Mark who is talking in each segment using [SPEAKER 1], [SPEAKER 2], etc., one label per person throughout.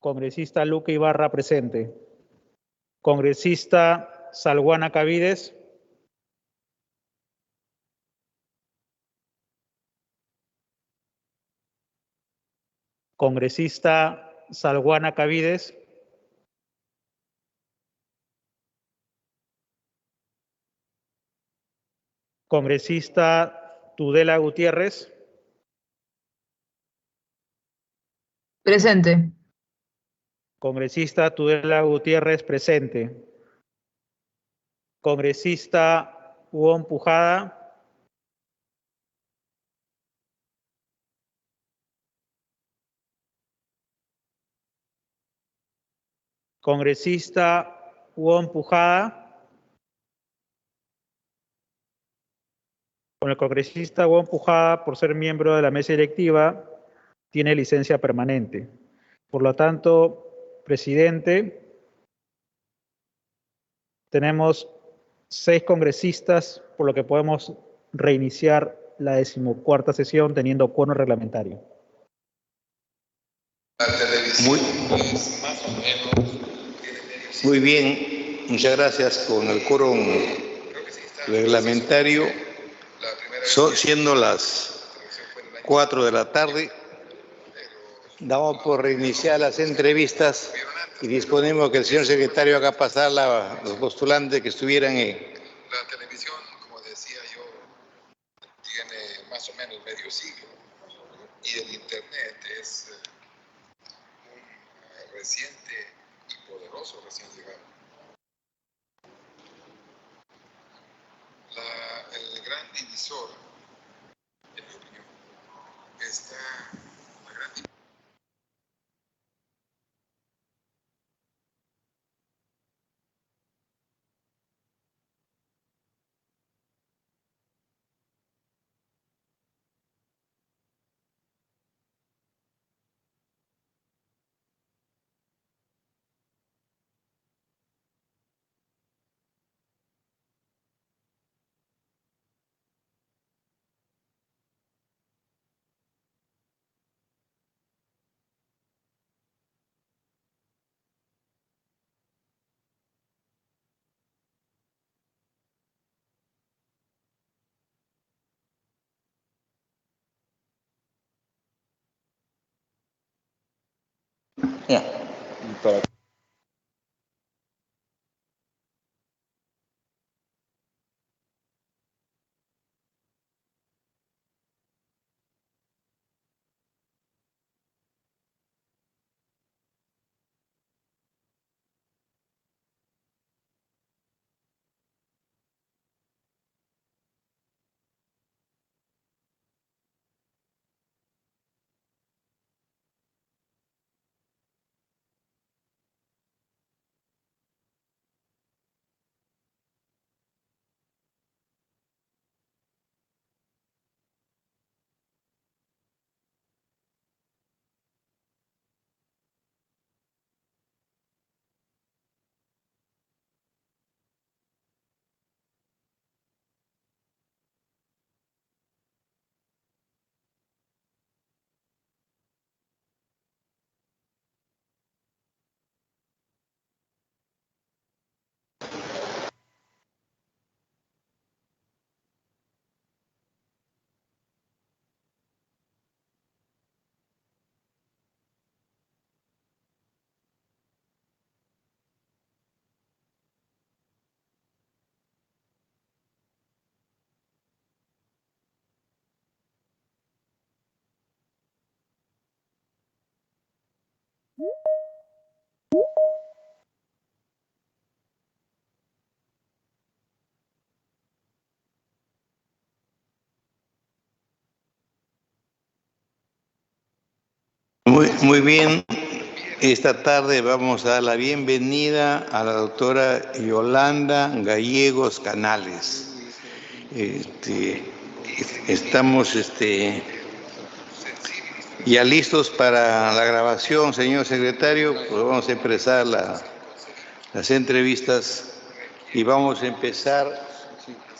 [SPEAKER 1] Congresista Luque Ibarra, presente. Congresista Salguana Cavides. Congresista Salguana Cavides. Congresista Tudela Gutiérrez.
[SPEAKER 2] Presente.
[SPEAKER 1] Congresista Tudela Gutiérrez, presente. Congresista Huón Pujada. Congresista Huón Pujada. Con el congresista Huón Pujada, por ser miembro de la mesa directiva, tiene licencia permanente. Por lo tanto, presidente, tenemos 6 congresistas, por lo que podemos reiniciar la 14ª sesión teniendo quórum reglamentario.
[SPEAKER 3] Muy bien, muchas gracias. Con el quórum reglamentario, siendo las 4 de la tarde, damos por reiniciar las entrevistas y disponemos que el señor secretario haga pasar los postulantes que estuvieran en...
[SPEAKER 4] La televisión, como decía yo, tiene más o menos medio siglo y el Internet es un reciente y poderoso recién llegado. El gran divisor, en mi opinión, está la gran divisor.
[SPEAKER 3] Muy bien. Esta tarde vamos a dar la bienvenida a la doctora Yolanda Gallegos Canales. Estamos ya listos para la grabación, señor secretario. Pues vamos a empezar las entrevistas y vamos a empezar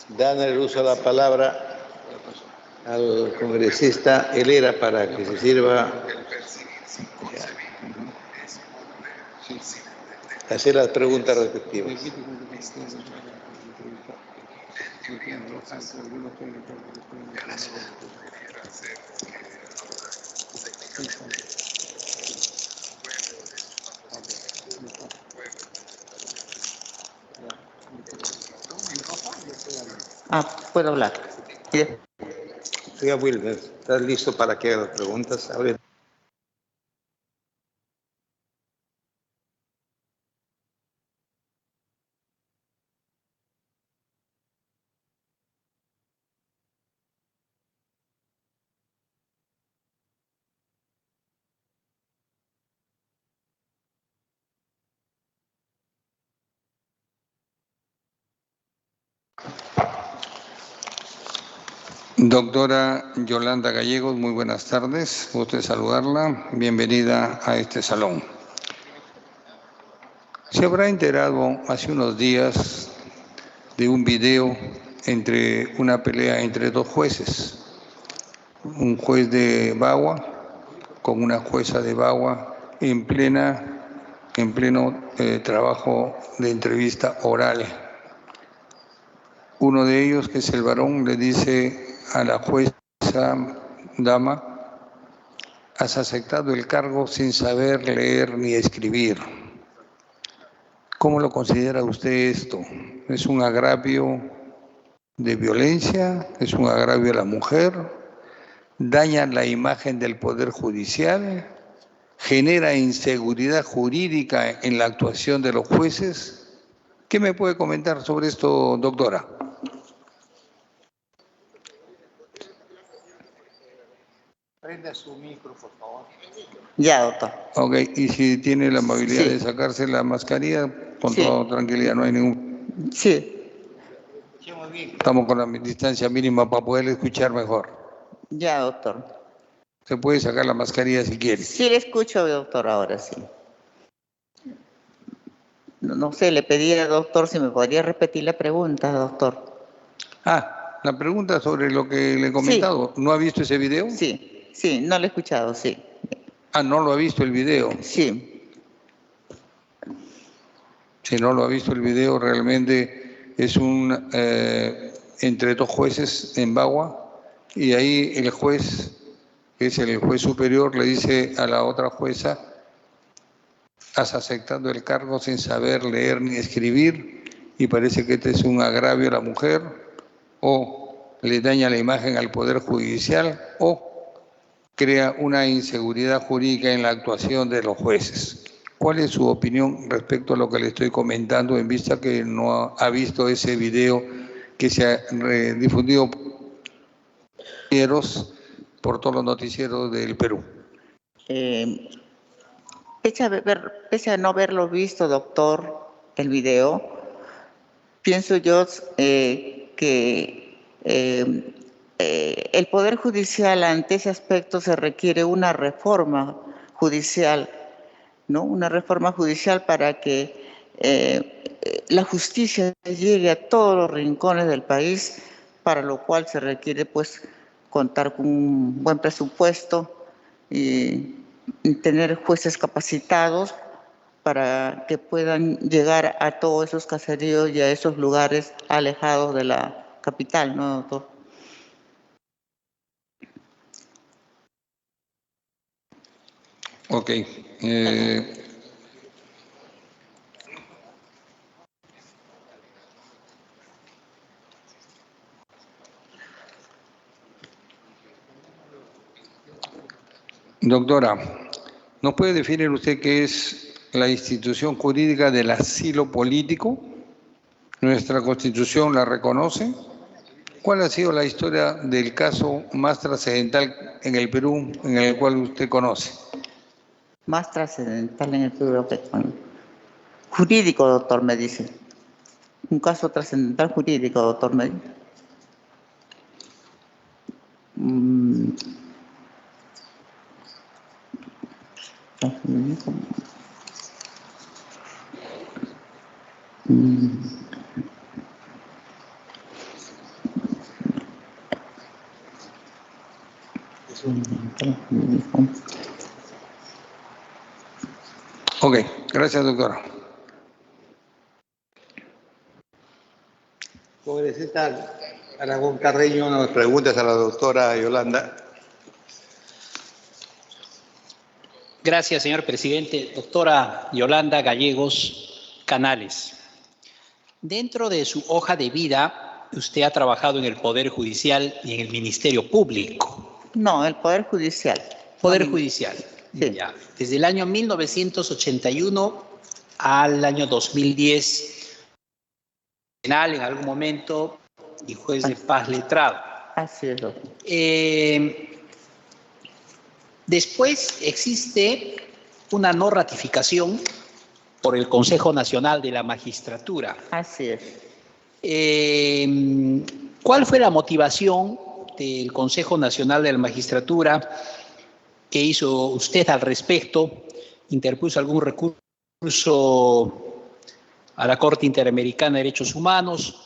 [SPEAKER 3] dando el uso de la palabra al congresista Helera para que se sirva. hacer las preguntas respectivas.
[SPEAKER 2] Puedo hablar.
[SPEAKER 3] Oiga, Wilmer, ¿estás listo para que haga las preguntas? Abre. Doctora Yolanda Gallegos, muy buenas tardes. Gusto de saludarla. Bienvenida a este salón. Se habrá enterado hace unos días de un video entre una pelea entre dos jueces. Un juez de Bagua con una jueza de Bagua en pleno trabajo de entrevista oral. Uno de ellos, que es el varón, le dice a la jueza dama: has aceptado el cargo sin saber leer ni escribir. ¿Cómo lo considera usted esto? ¿Es un agravio de violencia? ¿Es un agravio a la mujer? ¿Daña la imagen del Poder Judicial? ¿Genera inseguridad jurídica en la actuación de los jueces? ¿Qué me puede comentar sobre esto, doctora?
[SPEAKER 2] Prenda su micro, por favor. Ya, doctor.
[SPEAKER 3] Ok, y si tiene la amabilidad
[SPEAKER 2] Sí.
[SPEAKER 3] de sacarse la mascarilla, con
[SPEAKER 2] Sí.
[SPEAKER 3] toda tranquilidad, no hay ningún...
[SPEAKER 2] Sí,
[SPEAKER 3] Estamos con la distancia mínima para poder escuchar mejor.
[SPEAKER 2] ya, doctor.
[SPEAKER 3] Se puede sacar la mascarilla si quiere.
[SPEAKER 2] Sí le escucho, doctor, ahora sí. No sé, le pedí al doctor si me podría repetir la pregunta, doctor.
[SPEAKER 3] La pregunta sobre lo que le he comentado. ¿No ha visto ese video?
[SPEAKER 2] Sí, no lo he escuchado, sí.
[SPEAKER 3] ¿No lo ha visto el video?
[SPEAKER 2] Sí,
[SPEAKER 3] Si no lo ha visto el video, realmente es entre dos jueces en Bagua, y ahí el juez, que es el juez superior, le dice a la otra jueza: has aceptado el cargo sin saber leer ni escribir, y parece que este es un agravio a la mujer, o le daña la imagen al Poder Judicial, o crea una inseguridad jurídica en la actuación de los jueces. ¿Cuál es su opinión respecto a lo que le estoy comentando, en vista que no ha visto ese video que se ha difundido por todos los noticieros del Perú?
[SPEAKER 2] pese a no haberlo visto, doctor, el video, pienso yo que el Poder Judicial, ante ese aspecto, se requiere una reforma judicial, ¿no? Una reforma judicial para que la justicia llegue a todos los rincones del país, para lo cual se requiere, pues, contar con un buen presupuesto y tener jueces capacitados para que puedan llegar a todos esos caseríos y a esos lugares alejados de la capital, ¿no, doctor?
[SPEAKER 3] Ok. Doctora, ¿nos puede definir usted qué es la institución jurídica del asilo político? ¿Nuestra Constitución la reconoce? ¿Cuál ha sido la historia del caso más trascendental en el Perú, en el cual usted conoce?
[SPEAKER 2] Más trascendental en el Perú. Jurídico, doctor, me dice. Un caso trascendental jurídico, doctor, me dice.
[SPEAKER 3] Ok,
[SPEAKER 5] Gracias, doctora.
[SPEAKER 3] Congresista Aragón Carreño, unas preguntas a la doctora Yolanda.
[SPEAKER 6] Gracias, señor presidente. Doctora Yolanda Gallegos Canales, dentro de su hoja de vida, usted ha trabajado en el Poder Judicial y en el Ministerio Público.
[SPEAKER 2] No, el Poder Judicial.
[SPEAKER 6] Poder Judicial.
[SPEAKER 2] Sí.
[SPEAKER 6] Ya. Desde el año 1981 al año 2010, penal en algún momento y juez de paz letrado.
[SPEAKER 2] Así es, doctor.
[SPEAKER 6] Después existe una no ratificación por el Consejo Nacional de la Magistratura.
[SPEAKER 2] Así es.
[SPEAKER 6] ¿Cuál fue la motivación del Consejo Nacional de la Magistratura? ¿Qué hizo usted al respecto? ¿Interpuso algún recurso a la Corte Interamericana de Derechos Humanos?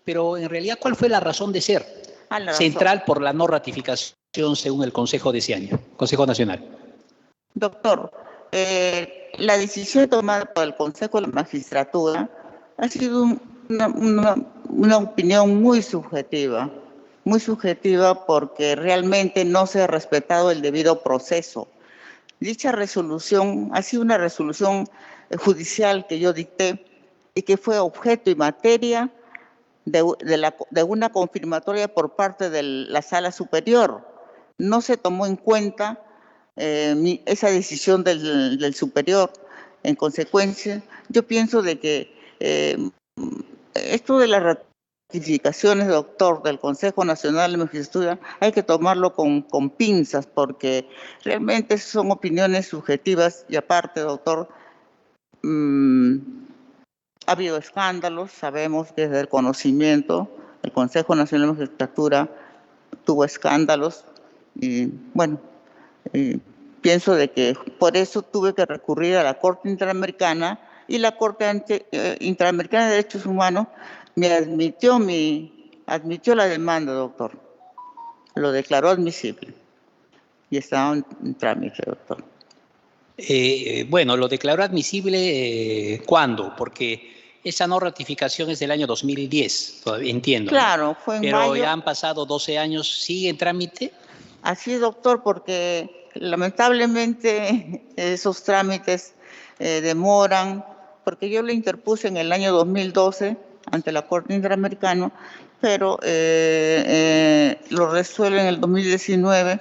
[SPEAKER 6] Pero en realidad, ¿cuál fue la razón de ser central por la no ratificación según el Consejo de ese año, Consejo Nacional?
[SPEAKER 2] Doctor, la decisión tomada por el Consejo de la Magistratura ha sido una opinión muy subjetiva porque realmente no se ha respetado el debido proceso. Dicha resolución ha sido una resolución judicial que yo dicté y que fue objeto y materia de una confirmatoria por parte de la Sala Superior. No se tomó en cuenta esa decisión del superior. En consecuencia, yo pienso de que esto de las ratificaciones, doctor, del Consejo Nacional de Magistratura, hay que tomarlo con pinzas, porque realmente son opiniones subjetivas y aparte, doctor, ha habido escándalos, sabemos que desde el conocimiento, el Consejo Nacional de Magistratura tuvo escándalos y bueno, pienso de que por eso tuve que recurrir a la Corte Interamericana y la Corte Interamericana de Derechos Humanos me admitió la demanda, doctor. Lo declaró admisible y estaba en trámite, doctor.
[SPEAKER 6] Bueno, lo declaró admisible ¿cuándo? Porque esa no ratificación es del año 2010, todavía entiendo.
[SPEAKER 2] Claro, fue en mayo.
[SPEAKER 6] Pero ya han pasado 12 años, ¿sigue en trámite?
[SPEAKER 2] Así es, doctor, porque lamentablemente esos trámites demoran, porque yo lo interpuse en el año 2012 ante la Corte Interamericana, pero lo resuelven en el 2019,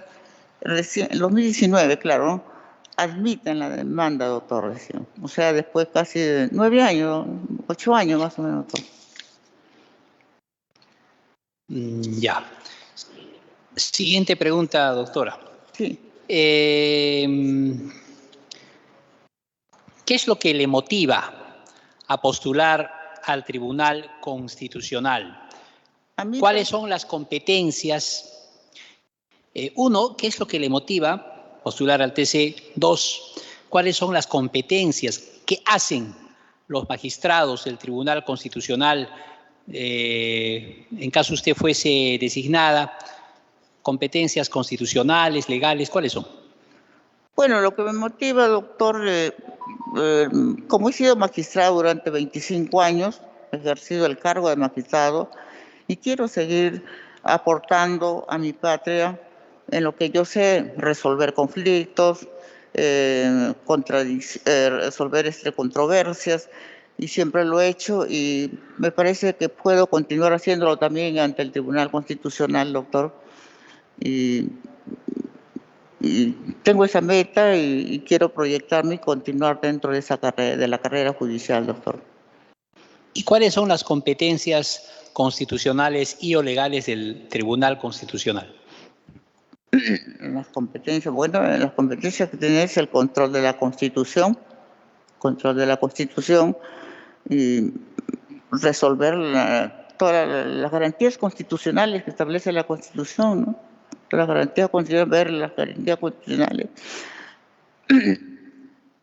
[SPEAKER 2] el 2019, claro, admiten la demanda, doctor, recién. O sea, después casi de 9 años, 8 años más o menos, doctor.
[SPEAKER 6] Ya. Siguiente pregunta, doctora.
[SPEAKER 2] Sí.
[SPEAKER 6] ¿Qué es lo que le motiva a postular al Tribunal Constitucional? ¿Cuáles son las competencias? Uno, ¿qué es lo que le motiva a postular al TC? Dos, ¿cuáles son las competencias que hacen los magistrados del Tribunal Constitucional en caso usted fuese designada? ¿Competencias constitucionales, legales? ¿Cuáles son?
[SPEAKER 2] Bueno, lo que me motiva, doctor, como he sido magistrado durante 25 años, he ejercido el cargo de magistrado y quiero seguir aportando a mi patria en lo que yo sé, resolver conflictos, resolver controversias, y siempre lo he hecho y me parece que puedo continuar haciéndolo también ante el Tribunal Constitucional, doctor. Y tengo esa meta y quiero proyectarme y continuar dentro de esa carrera, de la carrera judicial, doctor.
[SPEAKER 6] ¿Y cuáles son las competencias constitucionales y o legales del Tribunal Constitucional?
[SPEAKER 2] Las competencias, bueno, las competencias que tiene es el control de la Constitución y resolver todas las garantías constitucionales que establece la Constitución, ¿no? Las garantías constitucionales, ver las garantías constitucionales. El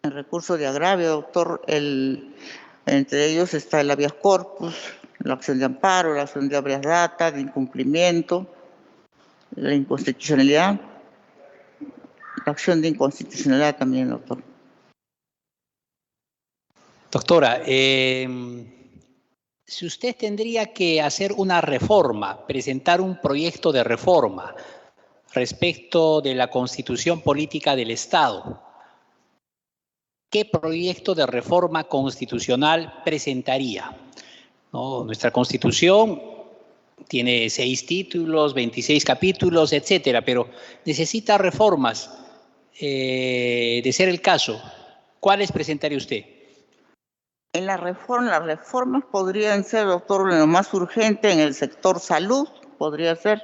[SPEAKER 2] recurso de agravio, doctor, entre ellos está el habeas corpus, la acción de amparo, la acción de habeas data, de incumplimiento, la inconstitucionalidad, la acción de inconstitucionalidad también, doctor.
[SPEAKER 6] Doctora, si usted tendría que hacer una reforma, presentar un proyecto de reforma respecto de la Constitución Política del Estado, ¿qué proyecto de reforma constitucional presentaría? ¿No? Nuestra Constitución tiene 6 títulos, 26 capítulos, etcétera, pero necesita reformas. De ser el caso, ¿cuáles presentaría usted?
[SPEAKER 2] En las reformas podrían ser, doctor, lo más urgente en el sector salud, podría ser.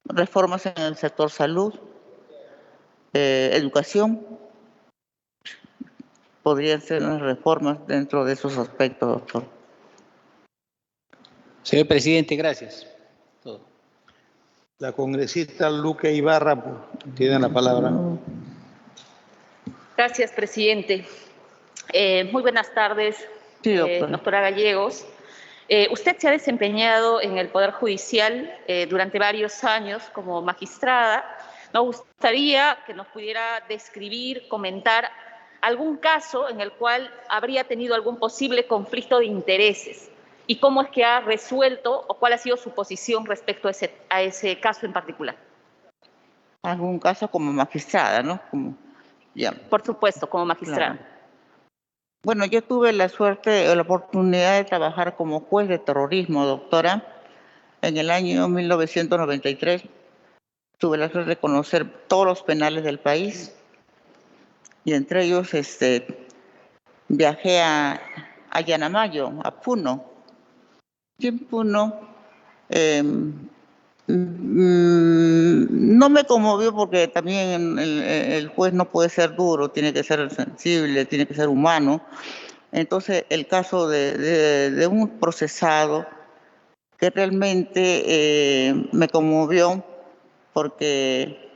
[SPEAKER 2] Reformas en el sector salud, educación, podrían ser unas reformas dentro de esos aspectos, doctor.
[SPEAKER 6] Señor presidente, gracias. Todo.
[SPEAKER 3] La congresista Luque Ibarra tiene la palabra.
[SPEAKER 5] Gracias, presidente. Muy buenas tardes,
[SPEAKER 2] Sí,
[SPEAKER 5] doctora Gallegos. Usted se ha desempeñado en el Poder Judicial durante varios años como magistrada. Nos gustaría que nos pudiera describir, comentar algún caso en el cual habría tenido algún posible conflicto de intereses y cómo es que ha resuelto o cuál ha sido su posición respecto a ese caso en particular.
[SPEAKER 2] Algún caso como magistrada, ¿no?
[SPEAKER 5] Por supuesto, como magistrada.
[SPEAKER 2] Claro. Bueno, yo tuve la suerte o la oportunidad de trabajar como juez de terrorismo, doctora, en el año 1993. Tuve la suerte de conocer todos los penales del país y entre ellos viajé a Yanamayo, a Puno. Y en Puno no me conmovió porque también el juez no puede ser duro, tiene que ser sensible, tiene que ser humano. Entonces, el caso de un procesado que realmente me conmovió porque,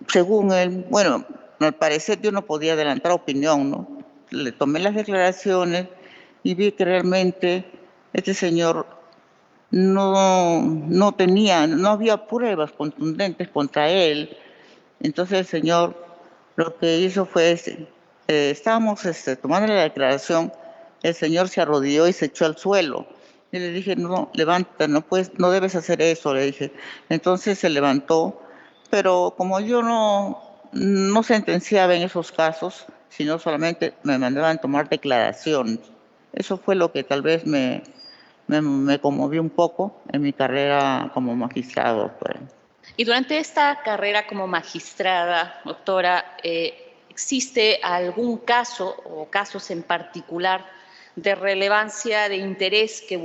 [SPEAKER 2] según él, bueno, al parecer yo no podía adelantar opinión, ¿no? Le tomé las declaraciones y vi que realmente este señor no había pruebas contundentes contra él. Entonces el señor lo que hizo fue, estábamos tomando la declaración, el señor se arrodilló y se echó al suelo. Y le dije, no, levanta, no debes hacer eso, le dije. Entonces se levantó, pero como yo no sentenciaba en esos casos, sino solamente me mandaban tomar declaraciones. Eso fue lo que tal vez me conmovió un poco en mi carrera como magistrado. Pues.
[SPEAKER 5] Y durante esta carrera como magistrada, doctora, ¿existe algún caso o casos en particular de relevancia, de interés que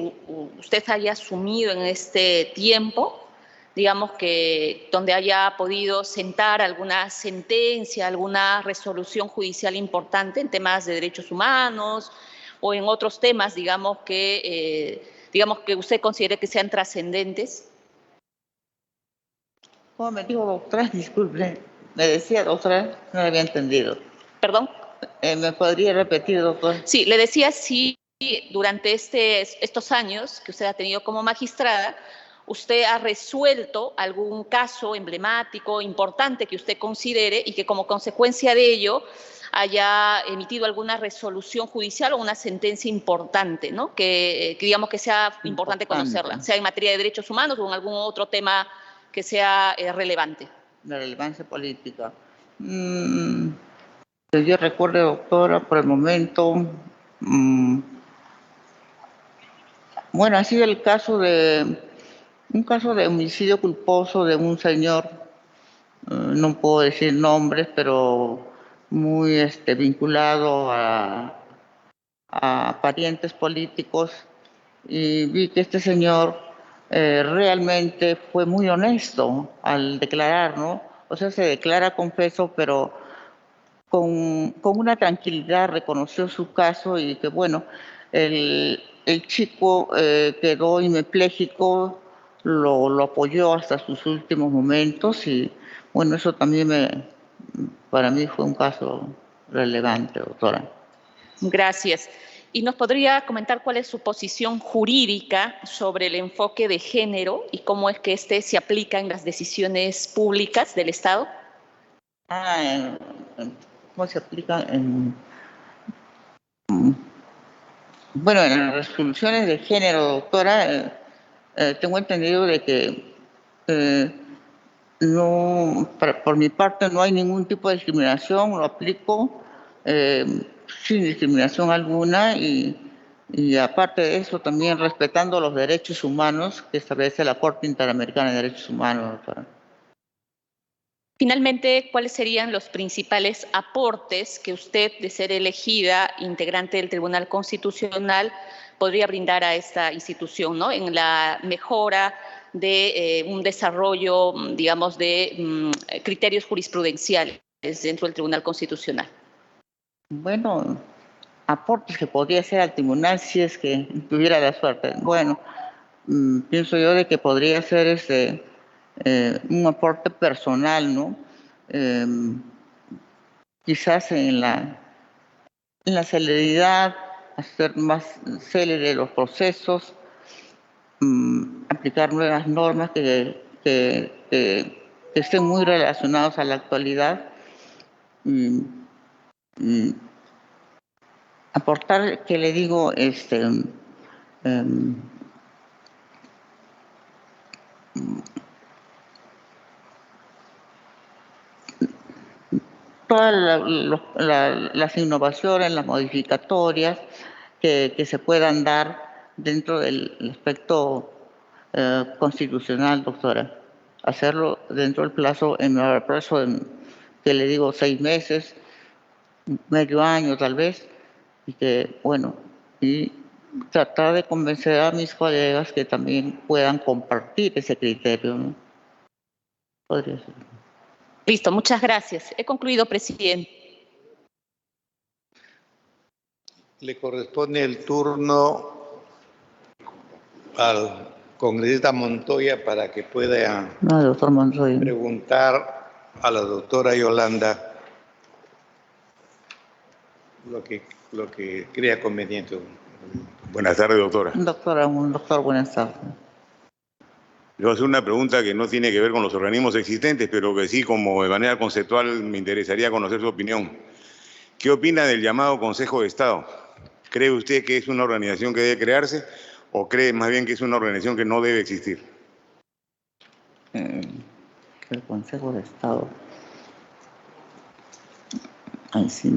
[SPEAKER 5] usted haya asumido en este tiempo? Digamos que donde haya podido sentar alguna sentencia, alguna resolución judicial importante en temas de derechos humanos o en otros temas, digamos que usted considere que sean trascendentes.
[SPEAKER 2] ¿Cómo me dijo, doctora? Disculpe, me decía, doctora, no lo había entendido.
[SPEAKER 5] ¿Perdón?
[SPEAKER 2] ¿Me podría repetir, doctor?
[SPEAKER 5] Sí, le decía si durante estos años que usted ha tenido como magistrada, usted ha resuelto algún caso emblemático, importante que usted considere y que como consecuencia de ello haya emitido alguna resolución judicial o una sentencia importante, ¿no? Que digamos que sea importante conocerla, sea en materia de derechos humanos o en algún otro tema que sea relevante.
[SPEAKER 2] La relevancia política. Yo recuerdo, doctora, por el momento, bueno, ha sido un caso de homicidio culposo de un señor, no puedo decir nombres, pero muy vinculado a parientes políticos, y vi que este señor realmente fue muy honesto al declarar, ¿no? O sea, se declara confeso, pero con una tranquilidad reconoció su caso y que, bueno, el chico quedó hemipléjico, lo apoyó hasta sus últimos momentos y, bueno, eso también para mí fue un caso relevante, doctora.
[SPEAKER 5] Gracias. ¿Y nos podría comentar cuál es su posición jurídica sobre el enfoque de género y cómo es que este se aplica en las decisiones públicas del Estado?
[SPEAKER 2] ¿Cómo se aplica bueno, en las resoluciones de género, doctora? Tengo entendido de que no, por mi parte no hay ningún tipo de discriminación, lo aplico sin discriminación alguna y aparte de eso también respetando los derechos humanos que establece la Corte Interamericana de Derechos Humanos, doctora.
[SPEAKER 5] Finalmente, ¿cuáles serían los principales aportes que usted, de ser elegida integrante del Tribunal Constitucional, podría brindar a esta institución, ¿no?, en la mejora de un desarrollo, digamos, de criterios jurisprudenciales dentro del Tribunal Constitucional?
[SPEAKER 2] Bueno, aportes que podría hacer al tribunal si es que tuviera la suerte. Bueno, pienso yo de que podría ser un aporte personal, ¿no? Quizás en la celeridad, hacer más célere los procesos, aplicar nuevas normas que estén muy relacionados a la actualidad, aportar, que le digo, todas las innovaciones, las modificatorias que se puedan dar dentro del aspecto constitucional, doctora. Hacerlo dentro del plazo, en el plazo que le digo 6 meses, medio año tal vez, y que, bueno, y tratar de convencer a mis colegas que también puedan compartir ese criterio, ¿no? Podría ser.
[SPEAKER 5] Listo, muchas gracias. He concluido, presidente.
[SPEAKER 3] Le corresponde el turno al congresista Montoya para que pueda
[SPEAKER 2] No, doctor Monroy.
[SPEAKER 3] preguntar a la doctora Yolanda lo que crea conveniente.
[SPEAKER 7] Buenas tardes, doctora.
[SPEAKER 2] Doctor, buenas tardes.
[SPEAKER 7] Le voy a hacer una pregunta que no tiene que ver con los organismos existentes, pero que sí, como de manera conceptual, me interesaría conocer su opinión. ¿Qué opina del llamado Consejo de Estado? ¿Cree usted que es una organización que debe crearse o cree más bien que es una organización que no debe existir?
[SPEAKER 2] El Consejo de Estado. Ay, sí.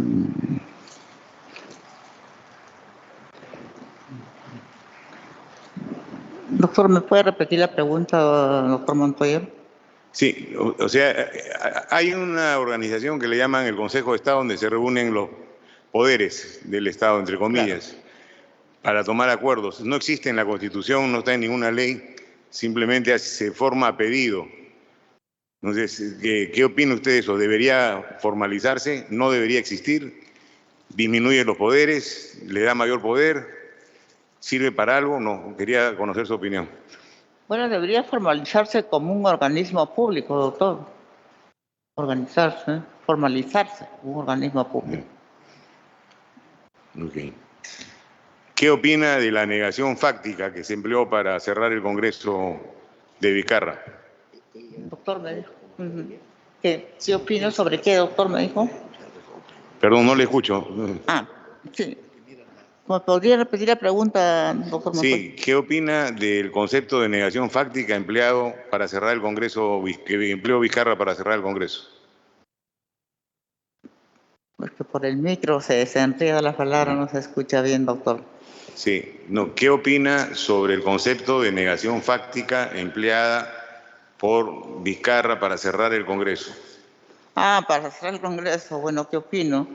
[SPEAKER 2] Doctor, ¿me puede repetir la pregunta, doctor Montoya?
[SPEAKER 7] Sí, o sea, hay una organización que le llaman el Consejo de Estado donde se reúnen los poderes del Estado, entre comillas, claro, para tomar acuerdos. No existe en la Constitución, no está en ninguna ley, simplemente se forma a pedido. Entonces, ¿qué opina usted de eso? ¿Debería formalizarse? ¿No debería existir? ¿Disminuye los poderes? ¿Le da mayor poder? ¿Sirve para algo? No, quería conocer su opinión.
[SPEAKER 2] Bueno, debería formalizarse como un organismo público, doctor. Formalizarse como un organismo público.
[SPEAKER 7] Okay. ¿Qué opina de la negación fáctica que se empleó para cerrar el Congreso de Vizcarra?
[SPEAKER 2] Doctor, me dijo. ¿Qué opina sobre qué, doctor, me dijo?
[SPEAKER 7] Perdón, no le escucho.
[SPEAKER 2] Sí. ¿Me podría repetir la pregunta, doctor?
[SPEAKER 7] Sí, ¿qué opina del concepto de negación fáctica empleado para cerrar el Congreso, que empleó Vizcarra para cerrar el Congreso?
[SPEAKER 2] Porque por el micro se enreda la palabra, no se escucha bien, doctor.
[SPEAKER 7] Sí, no, ¿qué opina sobre el concepto de negación fáctica empleada por Vizcarra para cerrar el Congreso?
[SPEAKER 2] Para cerrar el Congreso, bueno, ¿qué opino?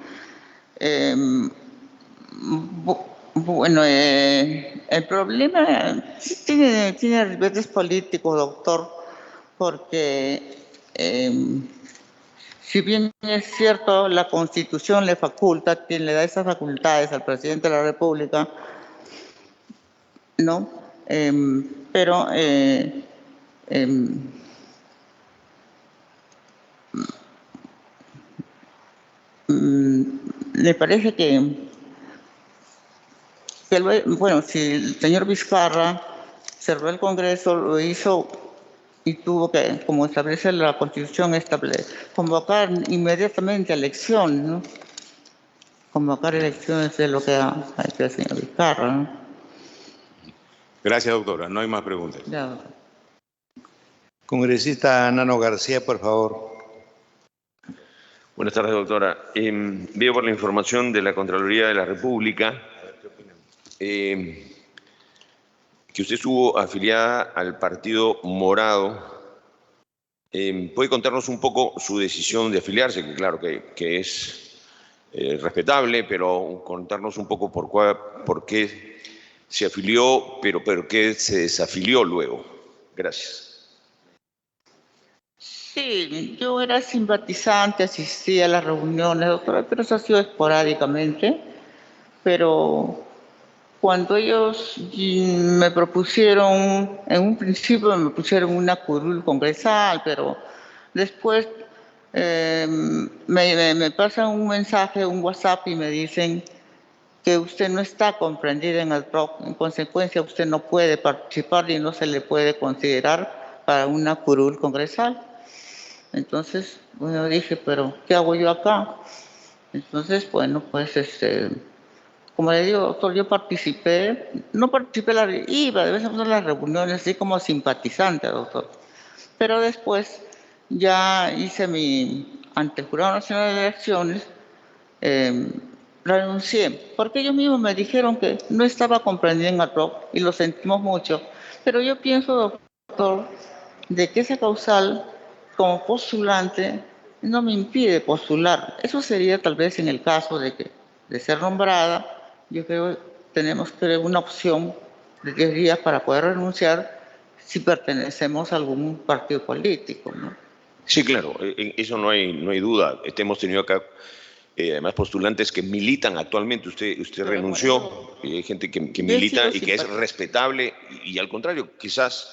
[SPEAKER 2] Bueno, el problema tiene ribetes políticos, doctor, porque si bien es cierto, la Constitución le faculta, quien le da esas facultades al presidente de la República, ¿no? Pero me parece que bueno, si el señor Vizcarra cerró el Congreso, lo hizo y tuvo que, como establece la Constitución, convocar inmediatamente elecciones, ¿no? Convocar elecciones de lo que ha hecho el señor Vizcarra, ¿no?
[SPEAKER 7] Gracias, doctora. No hay más preguntas.
[SPEAKER 2] Ya.
[SPEAKER 3] Congresista Nano García, por favor.
[SPEAKER 8] Buenas tardes, doctora. Veo por la información de la Contraloría de la República que usted estuvo afiliada al Partido Morado. ¿Puede contarnos un poco su decisión de afiliarse? Que claro que es respetable, pero contarnos un poco por qué se afilió, pero por qué se desafilió luego. Gracias.
[SPEAKER 2] Sí, yo era simpatizante, asistía a las reuniones, doctora, pero eso ha sido esporádicamente. Pero cuando ellos me propusieron, en un principio me pusieron una curul congresal, pero después me pasan un mensaje, un WhatsApp y me dicen que usted no está comprendida en el PROC, en consecuencia usted no puede participar y no se le puede considerar para una curul congresal. Entonces, bueno, dije, pero ¿qué hago yo acá? Entonces, bueno, pues como le digo, doctor, yo no participé, iba de vez en cuando a las reuniones así como simpatizante, doctor. Pero después ya hice ante el Jurado Nacional de Elecciones, renuncié, porque ellos mismos me dijeron que no estaba comprendiendo el PROC y lo sentimos mucho. Pero yo pienso, doctor, de que esa causal, como postulante, no me impide postular. Eso sería tal vez en el caso de ser nombrada. Yo creo que tenemos que tener una opción de 10 días para poder renunciar si pertenecemos a algún partido político, ¿no?
[SPEAKER 8] Sí, claro, eso no hay duda. Hemos tenido acá además postulantes que militan actualmente. Usted renunció, hay gente que milita y que es respetable y al contrario, quizás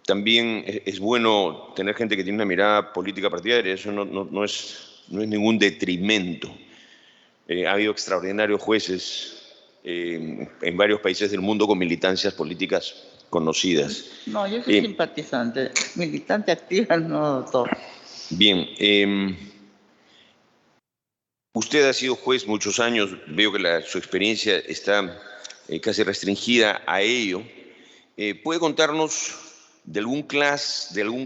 [SPEAKER 8] también es bueno tener gente que tiene una mirada política partidaria. Eso no es ningún detrimento. Ha habido extraordinarios jueces en varios países del mundo con militancias políticas conocidas.
[SPEAKER 2] No, yo soy simpatizante, militante activa, no, doctor.
[SPEAKER 8] Bien, usted ha sido juez muchos años, veo que su experiencia está casi restringida a ello. ¿Puede contarnos de algún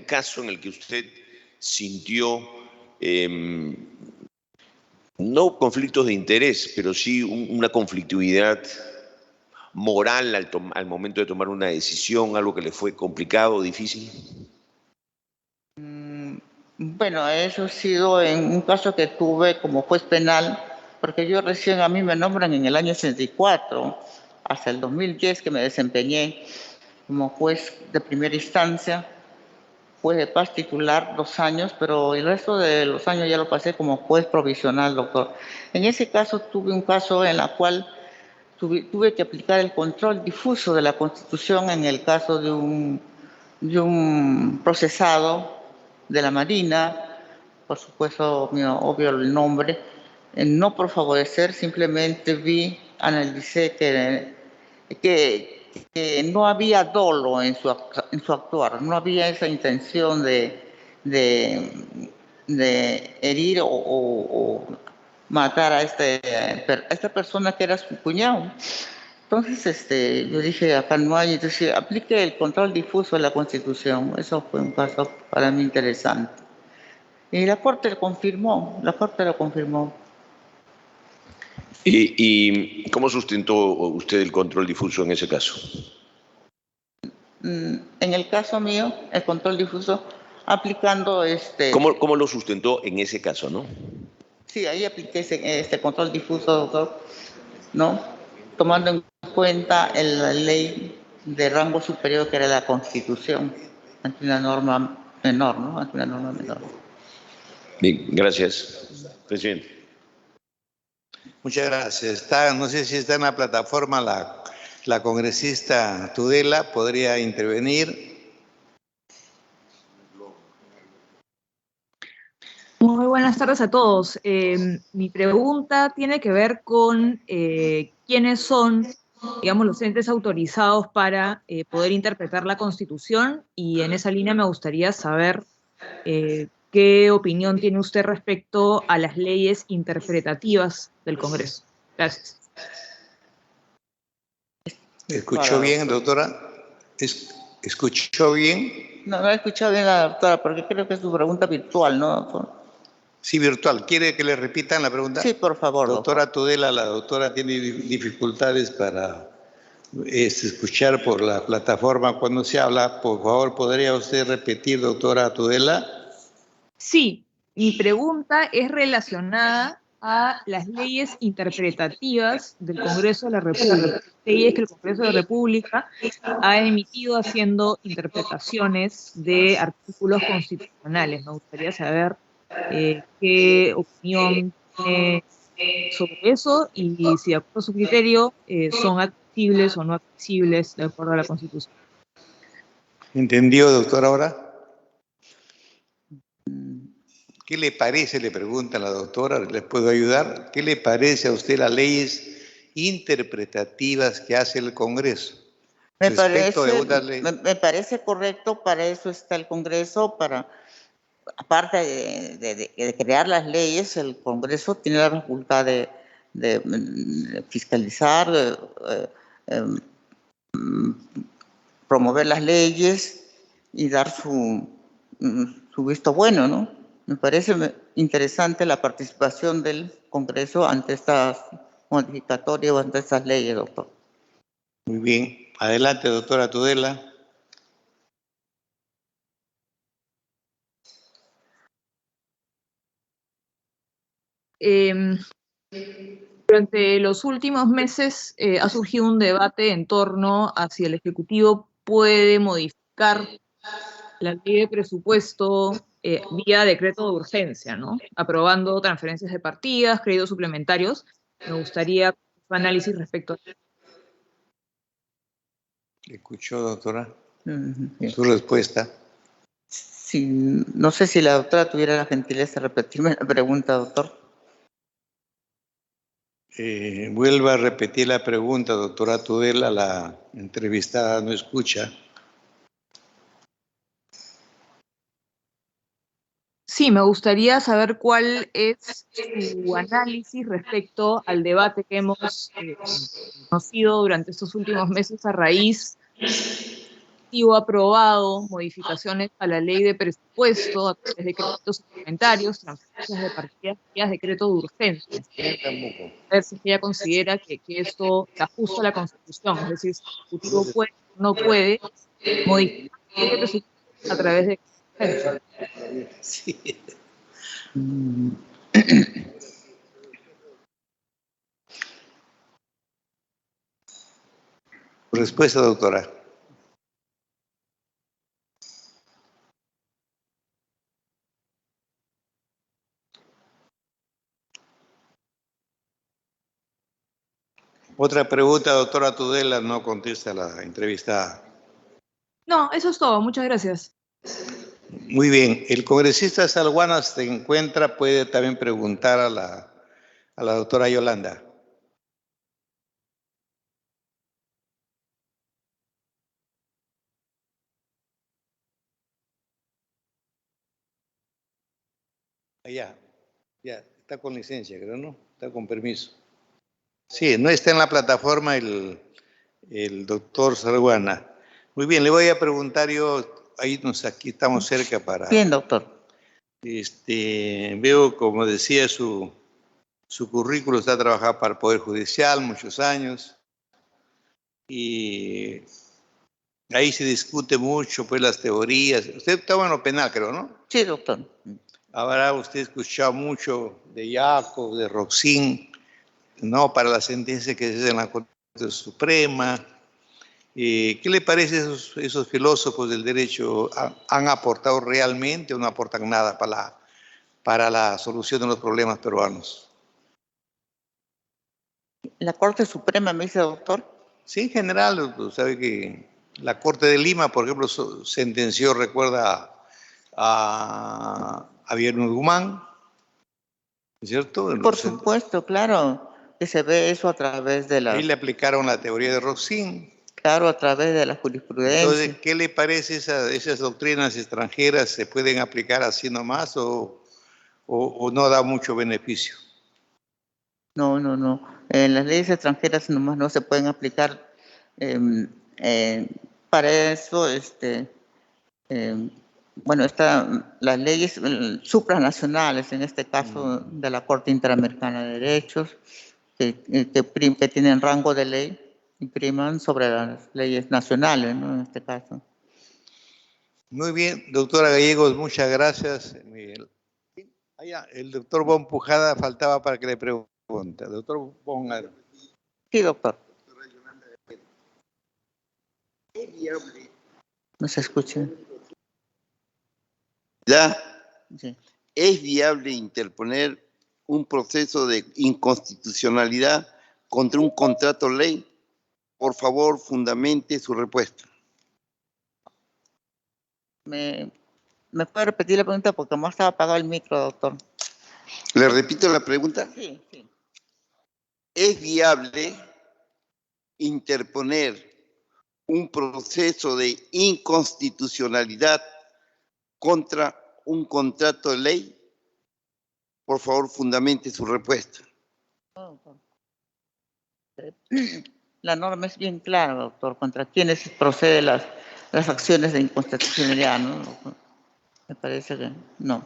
[SPEAKER 8] caso en el que usted sintió no conflictos de interés, pero sí una conflictividad moral al momento de tomar una decisión, algo que le fue complicado o difícil?
[SPEAKER 2] Bueno, eso ha sido en un caso que tuve como juez penal, porque yo recién a mí me nombran en el año 64, hasta el 2010 que me desempeñé como juez de primera instancia, juez de paz titular 2 años, pero el resto de los años ya lo pasé como juez provisional, doctor. En ese caso tuve un caso en el cual tuve que aplicar el control difuso de la Constitución en el caso de un procesado de la Marina, por supuesto, obvio el nombre, no por favorecer, simplemente analicé que no había dolo en su actuar, no había esa intención de herir o matar a esta persona que era su cuñado. Entonces, yo dije, acá no hay, entonces aplique el control difuso de la Constitución. Eso fue un caso para mí interesante. Y la Corte lo confirmó,
[SPEAKER 8] ¿Y cómo sustentó usted el control difuso en ese caso?
[SPEAKER 2] En el caso mío, el control difuso, aplicando
[SPEAKER 8] ¿Cómo lo sustentó en ese caso, no?
[SPEAKER 2] Sí, ahí apliqué este control difuso, doctor, ¿no? Tomando en cuenta la ley de rango superior que era la Constitución, ante una norma menor, ¿no? Ante una norma menor.
[SPEAKER 8] Bien, gracias, presidente.
[SPEAKER 3] Muchas gracias. No sé si está en la plataforma la congresista Tudela, podría intervenir.
[SPEAKER 9] Muy buenas buenas tardes a todos. Mi pregunta tiene que ver con quiénes son, digamos, los entes autorizados para poder interpretar la Constitución, y en esa línea me gustaría saber qué opinión tiene usted respecto a las leyes interpretativas del Congreso. Gracias.
[SPEAKER 3] ¿Escuchó bien, doctora? ¿Escuchó bien?
[SPEAKER 2] No, no he escuchado bien a la doctora, porque creo que es su pregunta virtual, ¿no, doctor?
[SPEAKER 3] Sí, virtual. ¿Quiere que le repitan la pregunta?
[SPEAKER 2] Sí, por favor,
[SPEAKER 3] Doctora Tudela, la doctora tiene dificultades para escuchar por la plataforma cuando se habla. Por favor, ¿podría usted repetir, doctora Tudela?
[SPEAKER 9] Sí, mi pregunta es relacionada a las leyes interpretativas del Congreso de la República, leyes que el Congreso de la República ha emitido haciendo interpretaciones de artículos constitucionales. Me gustaría saber qué opinión tiene sobre eso y si, de acuerdo a su criterio, son admisibles o no admisibles de acuerdo a la Constitución.
[SPEAKER 3] ¿Entendió, doctora, ahora? ¿Qué le parece? Le pregunta la doctora, ¿les puedo ayudar? ¿Qué le parece a usted las leyes interpretativas que hace el Congreso?
[SPEAKER 2] Me parece correcto, para eso está el Congreso, aparte de crear las leyes, el Congreso tiene la facultad de fiscalizar, promover las leyes y dar su visto bueno, ¿no? Me parece interesante la participación del Congreso ante estas modificatorias o ante estas leyes, doctor.
[SPEAKER 3] Muy bien. Adelante, doctora Tudela.
[SPEAKER 9] Durante los últimos meses ha surgido un debate en torno a si el Ejecutivo puede modificar la ley de presupuesto vía decreto de urgencia, ¿no? Aprobando transferencias de partidas, créditos suplementarios. Me gustaría su análisis respecto a eso.
[SPEAKER 3] ¿Escuchó, doctora? Su respuesta.
[SPEAKER 2] Sí, no sé si la doctora tuviera la gentileza de repetirme la pregunta, doctor.
[SPEAKER 3] Vuelva a repetir la pregunta, doctora Tudela. La entrevistada no escucha.
[SPEAKER 9] Sí, me gustaría saber cuál es su análisis respecto al debate que hemos conocido durante estos últimos meses a raíz de aprobado modificaciones a la ley de presupuesto a través de créditos suplementarios, transferencias de partidas y decreto de urgencia. A ver si ella considera que esto se ajusta a la Constitución, es decir, si el Ejecutivo puede o no puede modificar la ley de presupuesto a través de urgencia.
[SPEAKER 3] Sí. Respuesta, doctora. Otra pregunta, doctora Tudela, no contesta la entrevistada.
[SPEAKER 9] No, eso es todo. Muchas gracias.
[SPEAKER 3] Muy bien. El congresista Salguana se encuentra, puede también preguntar a la doctora Yolanda. Ya está con licencia, creo, ¿no? Está con permiso. Sí, no está en la plataforma el doctor Salguana. Muy bien, le voy a preguntar yo, aquí estamos cerca para...
[SPEAKER 2] Bien, doctor.
[SPEAKER 3] Veo, como decía, su currículo, está trabajando para el Poder Judicial muchos años, y ahí se discute mucho, pues, las teorías. Usted estaba en lo penal, creo, ¿no?
[SPEAKER 2] Sí, doctor.
[SPEAKER 3] Habrá usted escuchado mucho de Jacob, de Roxin, ¿no? Para la sentencia que se hace en la Corte Suprema. ¿Qué le parece esos filósofos del derecho? ¿Han aportado realmente o no aportan nada para la solución de los problemas peruanos?
[SPEAKER 2] ¿La Corte Suprema me dice, doctor?
[SPEAKER 3] Sí, en general, sabe que la Corte de Lima, por ejemplo, sentenció, recuerda, a Javier Guzmán, ¿cierto?
[SPEAKER 2] Por supuesto, claro, que se ve eso a través de
[SPEAKER 3] Ahí le aplicaron la teoría de Roxin.
[SPEAKER 2] claro, a través de la jurisprudencia.
[SPEAKER 3] Entonces, ¿qué le parece esas doctrinas extranjeras? ¿Se pueden aplicar así nomás o no da mucho beneficio?
[SPEAKER 2] No, no, no. Las leyes extranjeras nomás no se pueden aplicar. Para eso, bueno, están las leyes supranacionales, en este caso de la Corte Interamericana de Derechos, que tienen rango de ley y priman sobre las leyes nacionales, ¿no? En este caso.
[SPEAKER 3] Muy bien, doctora Gallegos, muchas gracias. El doctor Bon Pujada faltaba para que le pregunte. Doctor Bon.
[SPEAKER 2] Sí, doctor. No se escucha.
[SPEAKER 10] Ya.
[SPEAKER 2] Sí.
[SPEAKER 10] ¿Es viable interponer un proceso de inconstitucionalidad contra un contrato ley? Por favor, fundamente su respuesta.
[SPEAKER 2] ¿Me puede repetir la pregunta? Porque no estaba apagado el micro, doctor.
[SPEAKER 10] ¿Le repito la pregunta?
[SPEAKER 2] Sí, sí.
[SPEAKER 10] ¿Es viable interponer un proceso de inconstitucionalidad contra un contrato de ley? Por favor, fundamente su respuesta.
[SPEAKER 2] La norma es bien clara, doctor, contra quienes proceden las acciones de inconstitucionalidad, ¿no? Me parece que no.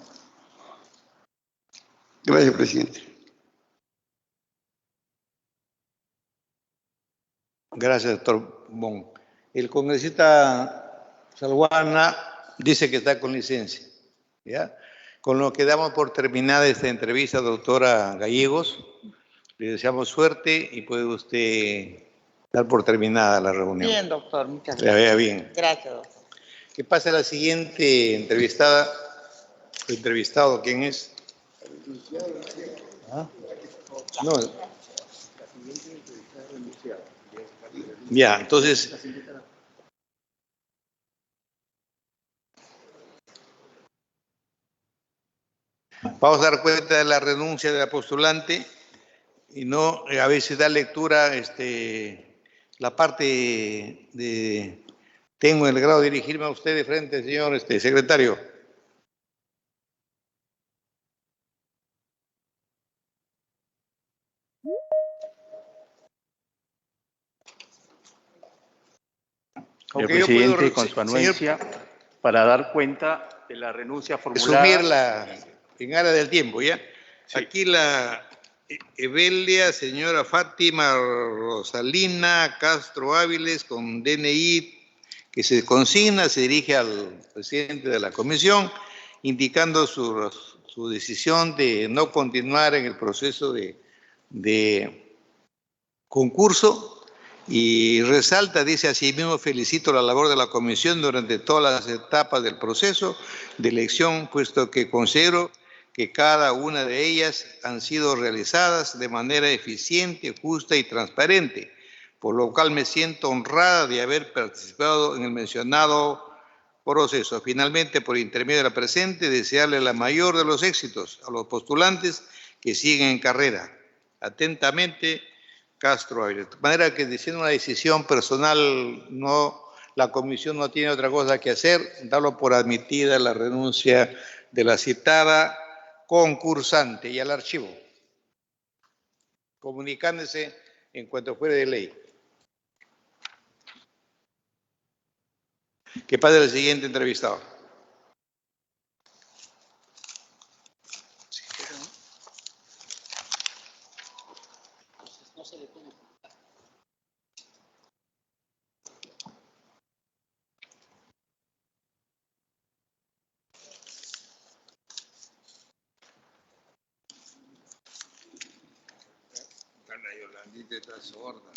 [SPEAKER 10] Gracias, presidente.
[SPEAKER 3] Gracias, doctor Bon. El congresista Salguana dice que está con licencia. ¿Ya? Con lo que damos por terminada esta entrevista, doctora Gallegos. Le deseamos suerte y puede usted dar por terminada la reunión.
[SPEAKER 2] Bien, doctor, muchas
[SPEAKER 3] Que la
[SPEAKER 2] gracias.
[SPEAKER 3] vea bien.
[SPEAKER 2] Gracias, doctor.
[SPEAKER 3] Que pase la siguiente entrevistada. ¿Entrevistado quién es? ¿Ah? No. Ya, entonces. Vamos a dar cuenta de la renuncia de la postulante y no a veces da lectura la parte de. Tengo el grado de dirigirme a usted de frente, señor secretario.
[SPEAKER 11] Señor presidente, con su anuencia, para dar cuenta de la renuncia formulada.
[SPEAKER 3] Resumirla en área del tiempo, ¿ya? Sí. Aquí la Evelia, señora Fátima Rosalina Castro Áviles, con DNI que se consigna, se dirige al presidente de la comisión, indicando su decisión de no continuar en el proceso de concurso. Y resalta, dice así mismo, felicito la labor de la comisión durante todas las etapas del proceso de elección, puesto que considero que cada una de ellas han sido realizadas de manera eficiente, justa y transparente, por lo cual me siento honrada de haber participado en el mencionado proceso. Finalmente, por intermedio de la presente, desearle la mayor de los éxitos a los postulantes que siguen en carrera. Atentamente, Castro Áviles. De manera que, diciendo una decisión personal, la comisión no tiene otra cosa que hacer, darlo por admitida la renuncia de la citada concursante y al archivo, comunicándose en cuanto fuere de ley. Que pase el siguiente entrevistado. Yolandita está sorda.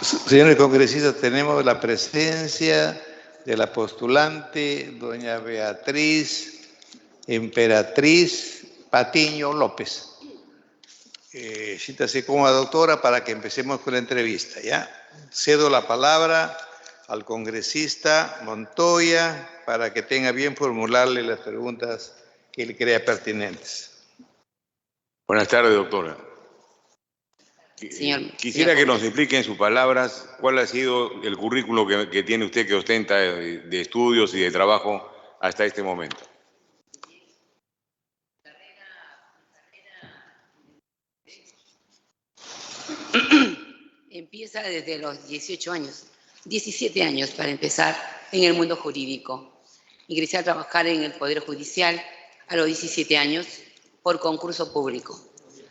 [SPEAKER 3] Señores congresistas, tenemos la presencia de la postulante, doña Beatriz Emperatriz Patiño López. Siéntase cómoda, doctora, para que empecemos con la entrevista, ¿ya? Cedo la palabra al congresista Montoya para que tenga bien formularle las preguntas que él crea pertinentes.
[SPEAKER 7] Buenas tardes, doctora. Quisiera que nos
[SPEAKER 12] señor.
[SPEAKER 7] explique en sus palabras cuál ha sido el currículo que tiene usted, que ostenta de estudios y de trabajo hasta este momento.
[SPEAKER 12] Empieza desde los 18 años, 17 años para empezar en el mundo jurídico. Ingresé a trabajar en el Poder Judicial a los 17 años por concurso público.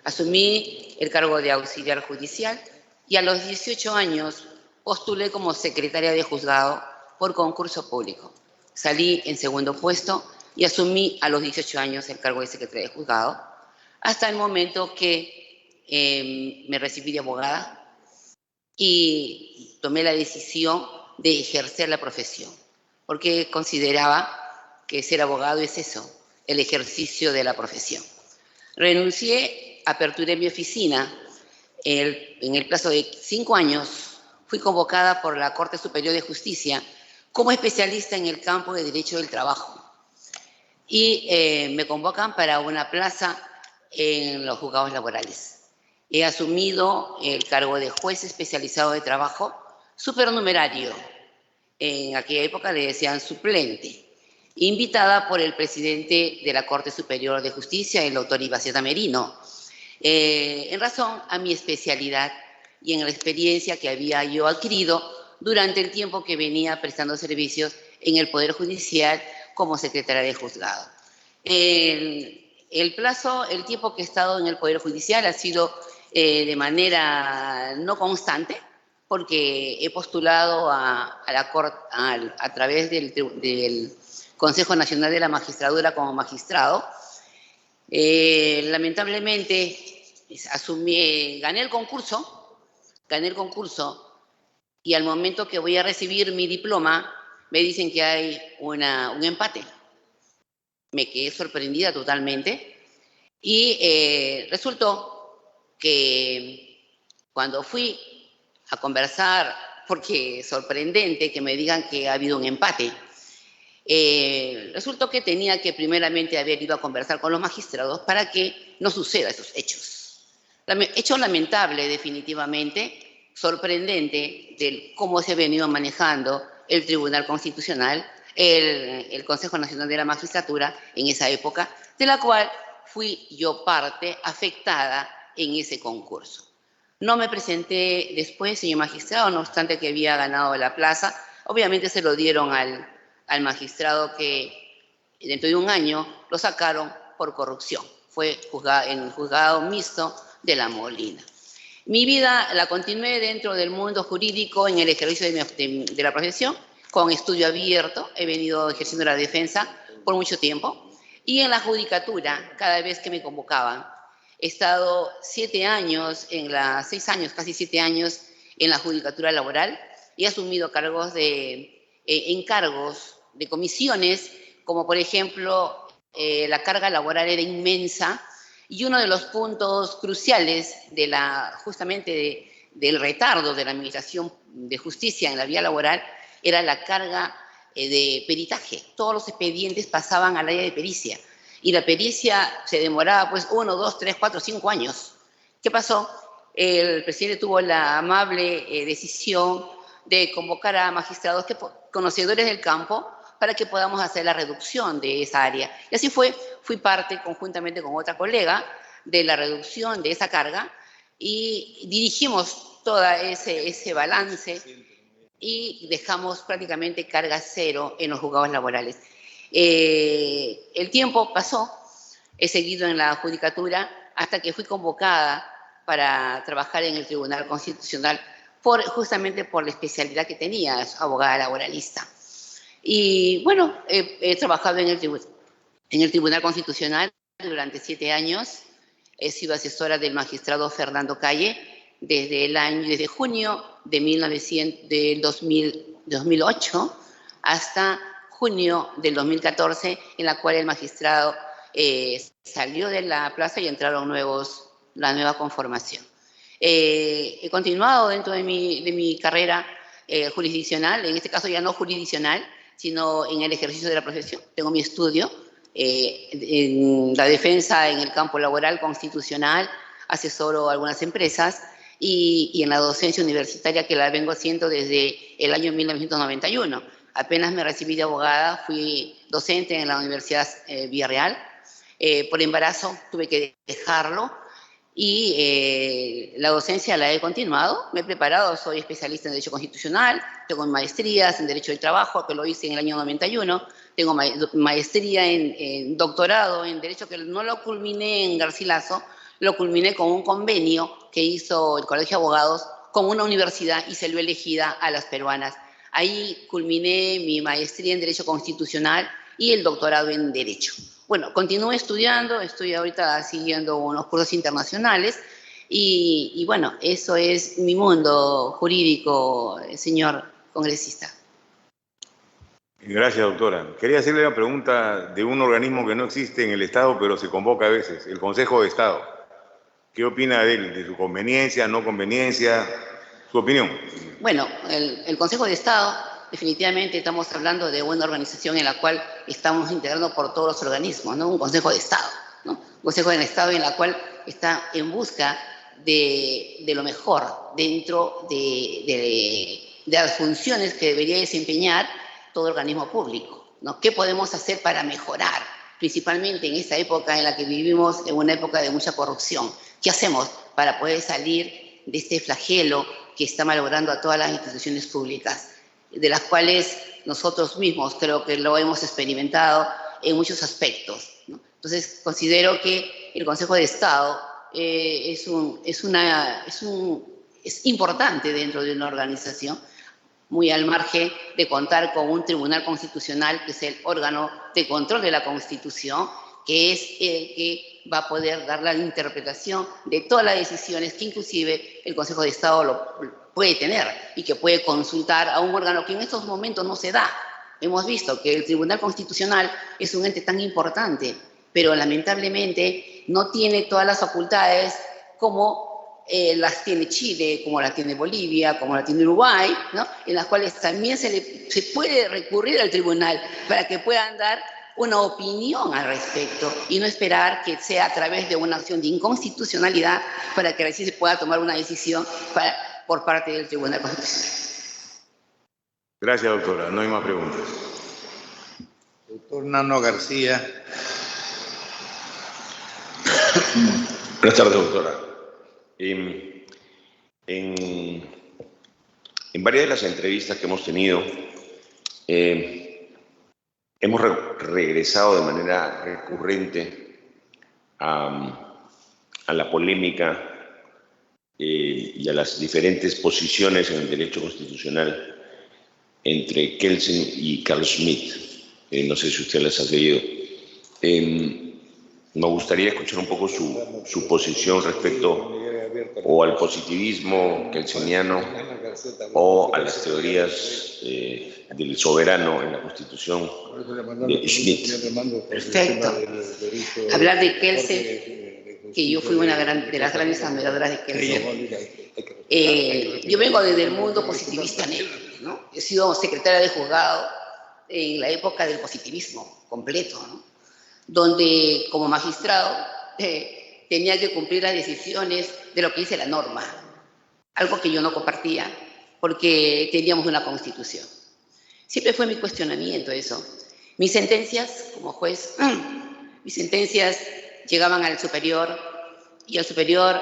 [SPEAKER 12] Asumí el cargo de auxiliar judicial y a los 18 años postulé como secretaria de juzgado por concurso público. Salí en segundo puesto y asumí a los 18 años el cargo de secretaria de juzgado hasta el momento que me recibí de abogada y tomé la decisión de ejercer la profesión, porque consideraba que ser abogado es eso, el ejercicio de la profesión. Renuncié, aperturé mi oficina. En el plazo de 5 años fui convocada por la Corte Superior de Justicia como especialista en el campo de Derecho del Trabajo. Y me convocan para una plaza en los juzgados laborales. He asumido el cargo de juez especializado de trabajo supernumerario. En aquella época le decían suplente. Invitada por el presidente de la Corte Superior de Justicia, el doctor Ibaceta Merino, en razón a mi especialidad y en la experiencia que había yo adquirido durante el tiempo que venía prestando servicios en el Poder Judicial como secretaria de juzgado. El tiempo que he estado en el Poder Judicial ha sido de manera no constante, porque he postulado a la Corte a través del Consejo Nacional de la Magistratura como magistrado. Lamentablemente gané el concurso y al momento que voy a recibir mi diploma me dicen que hay un empate. Me quedé sorprendida totalmente y resultó que cuando fui a conversar, porque es sorprendente que me digan que ha habido un empate, resultó que tenía que primeramente haber ido a conversar con los magistrados para que no suceda esos hechos. Hecho lamentable, definitivamente, sorprendente de cómo se ha venido manejando el Tribunal Constitucional, el Consejo Nacional de la Magistratura en esa época, de la cual fui yo parte afectada en ese concurso. No me presenté después, señor magistrado, no obstante que había ganado la plaza. Obviamente se lo dieron al magistrado que dentro de un año lo sacaron por corrupción. Fue en el juzgado mixto de La Molina. Mi vida la continué dentro del mundo jurídico en el ejercicio de la profesión, con estudio abierto. He venido ejerciendo la defensa por mucho tiempo. Y en la judicatura, cada vez que me convocaban, he estado 7 años, 6 años, casi 7 años en la judicatura laboral y he asumido encargos de comisiones, como por ejemplo la carga laboral era inmensa y uno de los puntos cruciales justamente del retardo de la Administración de Justicia en la vía laboral era la carga de peritaje. Todos los expedientes pasaban al área de pericia y la pericia se demoraba pues 1, 2, 3, 4, 5 años. ¿Qué pasó? El presidente tuvo la amable decisión de convocar a magistrados conocedores del campo para que podamos hacer la reducción de esa área. Y así fui parte conjuntamente con otra colega de la reducción de esa carga y dirigimos todo ese balance y dejamos prácticamente carga cero en los juzgados laborales. El tiempo pasó, he seguido en la judicatura hasta que fui convocada para trabajar en el Tribunal Constitucional justamente por la especialidad que tenía, es abogada laboralista. Y bueno, he trabajado en el Tribunal Constitucional durante 7 años. He sido asesora del magistrado Fernando Calle, desde junio del 2008 hasta junio del 2014, en la cual el magistrado salió de la plaza y entraron la nueva conformación. He continuado dentro de mi carrera jurisdiccional, en este caso ya no jurisdiccional, sino en el ejercicio de la profesión. Tengo mi estudio en la defensa en el campo laboral constitucional, asesoro a algunas empresas y en la docencia universitaria, que la vengo haciendo desde el año 1991. Apenas me recibí de abogada, fui docente en la Universidad Villarreal. Por embarazo tuve que dejarlo y la docencia la he continuado. Me he preparado, soy especialista en Derecho Constitucional, tengo maestrías en Derecho del Trabajo, que lo hice en el año 91, tengo maestría en doctorado en Derecho, que no lo culminé en Garcilaso, lo culminé con un convenio que hizo el Colegio de Abogados con una universidad y salió elegida a las peruanas. Ahí culminé mi maestría en Derecho Constitucional y el doctorado en Derecho. Bueno, continúo estudiando, estoy ahorita siguiendo unos cursos internacionales y bueno, eso es mi mundo jurídico, señor congresista.
[SPEAKER 7] Gracias, doctora. Quería hacerle una pregunta de un organismo que no existe en el Estado, pero se convoca a veces, el Consejo de Estado. ¿Qué opina de él? ¿De su conveniencia, no conveniencia? ¿Su opinión?
[SPEAKER 12] Bueno, el Consejo de Estado, definitivamente estamos hablando de una organización en la cual estamos integrando por todos los organismos, ¿no? Un Consejo de Estado, ¿no? Un Consejo de Estado en la cual está en busca de lo mejor dentro de las funciones que debería desempeñar todo organismo público, ¿no? ¿Qué podemos hacer para mejorar? Principalmente en esta época en la que vivimos, en una época de mucha corrupción. ¿Qué hacemos para poder salir de este flagelo que está malogrando a todas las instituciones públicas, de las cuales nosotros mismos creo que lo hemos experimentado en muchos aspectos, ¿no? Entonces, considero que el Consejo de Estado es importante dentro de una organización, muy al margen de contar con un Tribunal Constitucional, que es el órgano de control de la Constitución, que es el que va a poder dar la interpretación de todas las decisiones que inclusive el Consejo de Estado lo puede tener y que puede consultar a un órgano que en estos momentos no se da. Hemos visto que el Tribunal Constitucional es un ente tan importante, pero lamentablemente no tiene todas las facultades como las tiene Chile, como las tiene Bolivia, como las tiene Uruguay, ¿no? En las cuales también se puede recurrir al tribunal para que puedan dar una opinión al respecto y no esperar que sea a través de una acción de inconstitucionalidad para que así se pueda tomar una decisión por parte del Tribunal Constitucional.
[SPEAKER 7] Gracias, doctora. No hay más preguntas.
[SPEAKER 3] Doctor Nano García.
[SPEAKER 8] Buenas tardes, doctora. En varias de las entrevistas que hemos tenido, hemos regresado de manera recurrente a la polémica y a las diferentes posiciones en el derecho constitucional entre Kelsen y Carl Schmitt. No sé si usted las ha seguido. Me gustaría escuchar un poco su posición respecto o al positivismo kelseniano o a las teorías del soberano en la Constitución de Schmitt.
[SPEAKER 12] Perfecto. Hablar de Kelsen, que yo fui una de las grandes admiradoras de Kelsen. Yo vengo desde el mundo positivista negro, ¿no? He sido secretaria de juzgado en la época del positivismo completo, ¿no? Donde como magistrado tenía que cumplir las decisiones de lo que dice la norma, algo que yo no compartía porque teníamos una constitución. Siempre fue mi cuestionamiento eso. Mis sentencias como juez, mis sentencias llegaban al superior y el superior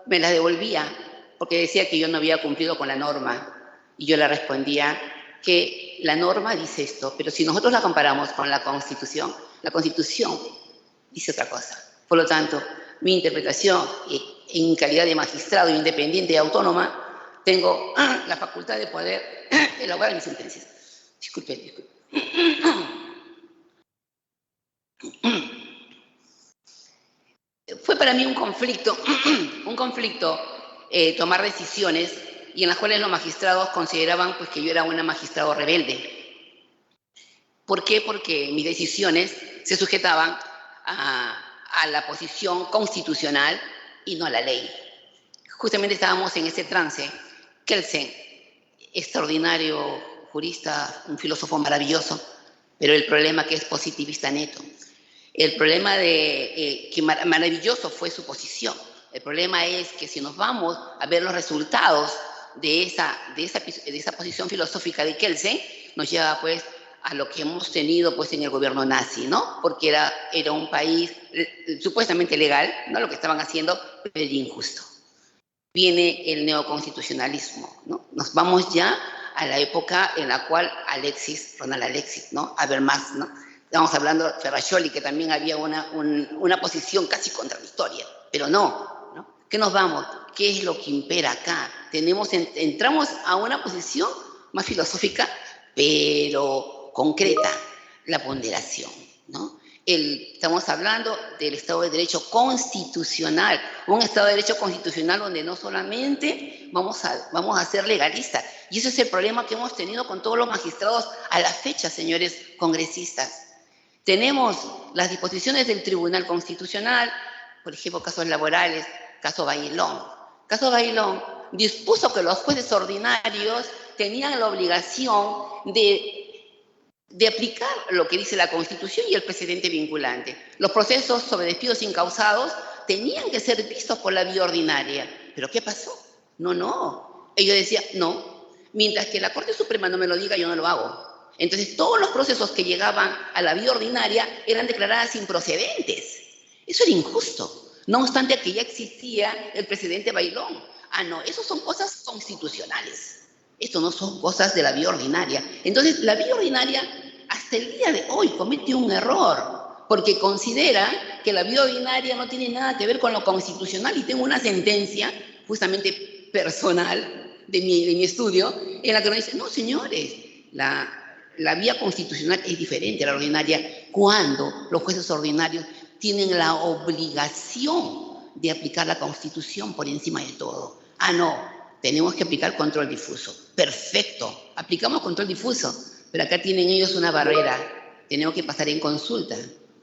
[SPEAKER 12] me las devolvía porque decía que yo no había cumplido con la norma y yo le respondía que la norma dice esto, pero si nosotros la comparamos con la Constitución dice otra cosa. Por lo tanto, mi interpretación en calidad de magistrado independiente y autónoma, tengo la facultad de poder elaborar mis sentencias. Disculpe. Fue para mí un conflicto tomar decisiones y en las cuales los magistrados consideraban pues, que yo era una magistrado rebelde. ¿Por qué? Porque mis decisiones se sujetaban a la posición constitucional y no a la ley. Justamente estábamos en ese trance. Kelsen, extraordinario jurista, un filósofo maravilloso, pero el problema que es positivista neto. El problema que maravilloso fue su posición. El problema es que si nos vamos a ver los resultados de esa posición filosófica de Kelsen, nos lleva pues a lo que hemos tenido pues en el gobierno nazi, ¿no? Porque era un país supuestamente legal, ¿no? Lo que estaban haciendo, pero injusto. Viene el neoconstitucionalismo, ¿no? Nos vamos ya a la época en la cual Ronald Alexis, ¿no? Habermas, ¿no? Estamos hablando de Ferrajoli, que también había una posición casi contradictoria, pero no. ¿Qué nos vamos? ¿Qué es lo que impera acá? Entramos a una posición más filosófica, pero concreta, la ponderación, ¿no? Estamos hablando del Estado de Derecho constitucional, un Estado de Derecho constitucional donde no solamente vamos a ser legalistas, y ese es el problema que hemos tenido con todos los magistrados a la fecha, señores congresistas. Tenemos las disposiciones del Tribunal Constitucional, por ejemplo, casos laborales, caso Bailón. Caso Bailón dispuso que los jueces ordinarios tenían la obligación de aplicar lo que dice la Constitución y el precedente vinculante. Los procesos sobre despidos incausados tenían que ser vistos por la vía ordinaria. ¿Pero qué pasó? No. Ellos decían, no. Mientras que la Corte Suprema no me lo diga, yo no lo hago. Entonces, todos los procesos que llegaban a la vía ordinaria eran declaradas improcedentes. Eso era injusto. No obstante que ya existía el precedente Bailón. No, eso son cosas constitucionales. Esto no son cosas de la vía ordinaria. Entonces, la vía ordinaria, hasta el día de hoy, comete un error, porque considera que la vía ordinaria no tiene nada que ver con lo constitucional, y tengo una sentencia, justamente personal, de mi estudio, en la que nos dice, no, señores, la vía constitucional es diferente a la ordinaria cuando los jueces ordinarios tienen la obligación de aplicar la Constitución por encima de todo. No, tenemos que aplicar control difuso. Perfecto, aplicamos control difuso, pero acá tienen ellos una barrera. Tenemos que pasar en consulta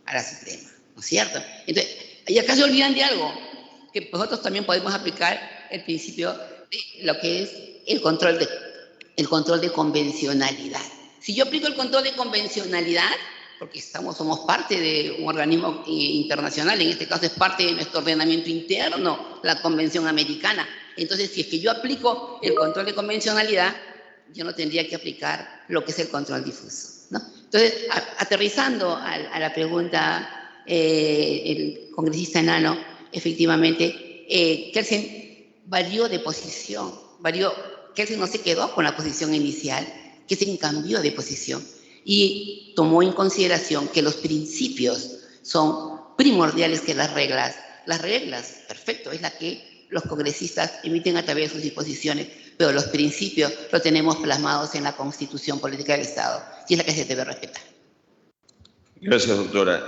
[SPEAKER 12] a la Suprema, ¿no es cierto? Entonces, y acá se olvidan de algo, que nosotros también podemos aplicar el principio de lo que es el control de convencionalidad. Si yo aplico el control de convencionalidad, porque somos parte de un organismo internacional, en este caso es parte de nuestro ordenamiento interno, la Convención Americana. Entonces, si es que yo aplico el control de convencionalidad, yo no tendría que aplicar lo que es el control difuso, ¿no? Entonces, aterrizando a la pregunta, el congresista enano, efectivamente, Kelsen varió de posición, Kelsen no se quedó con la posición inicial, Kelsen cambió de posición y tomó en consideración que los principios son primordiales que las reglas. Las reglas, perfecto, es la que los congresistas emiten a través de sus disposiciones, pero los principios los tenemos plasmados en la Constitución Política del Estado, y es la que se debe respetar.
[SPEAKER 8] Gracias, doctora.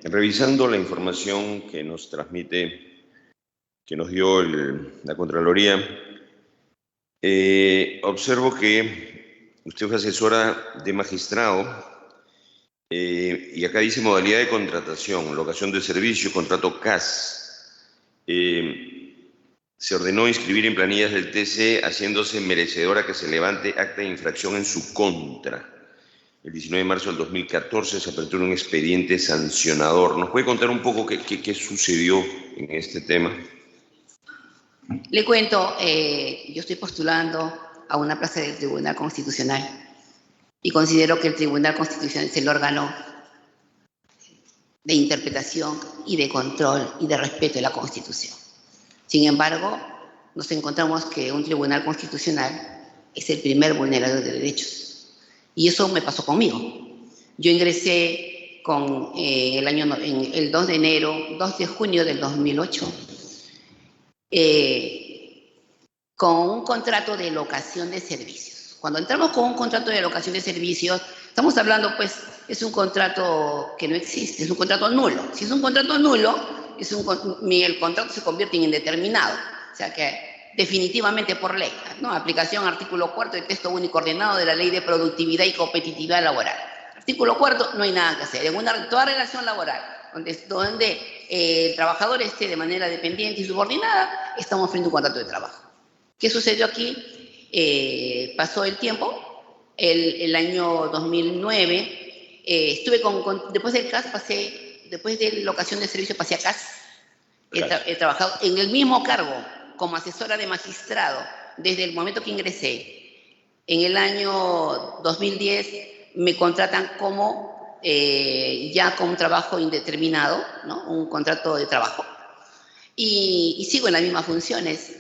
[SPEAKER 8] Revisando la información que nos transmite, que nos dio la Contraloría, observo que usted fue asesora de magistrado y acá dice modalidad de contratación, locación de servicio, contrato CAS. Se ordenó inscribir en planillas del TC haciéndose merecedora que se levante acta de infracción en su contra. El 19 de marzo del 2014 se aperturó un expediente sancionador. ¿Nos puede contar un poco qué sucedió en este tema?
[SPEAKER 12] Le cuento, yo estoy postulando a una plaza del Tribunal Constitucional y considero que el Tribunal Constitucional es el órgano de interpretación y de control y de respeto de la Constitución. Sin embargo, nos encontramos que un Tribunal Constitucional es el primer vulnerador de derechos. Y eso me pasó conmigo. Yo ingresé el 2 de junio del 2008, con un contrato de locación de servicios. Cuando entramos con un contrato de locación de servicios, estamos hablando, pues, es un contrato que no existe, es un contrato nulo. Si es un contrato nulo, el contrato se convierte en indeterminado. sea que definitivamente por ley, ¿no? Aplicación artículo 4 del texto único ordenado de la Ley de Productividad y Competitividad Laboral. Artículo 4, no hay nada que hacer. En toda relación laboral, donde el trabajador esté de manera dependiente y subordinada, estamos frente a un contrato de trabajo. ¿Qué sucedió aquí? Pasó el tiempo, el año 2009, estuve después del CAS, después de la ocasión de servicio pasé a CAS. He trabajado en el mismo cargo como asesora de magistrado desde el momento que ingresé. En el año 2010 me contratan como ya con un trabajo indeterminado, ¿no? Un contrato de trabajo. Y sigo en las mismas funciones.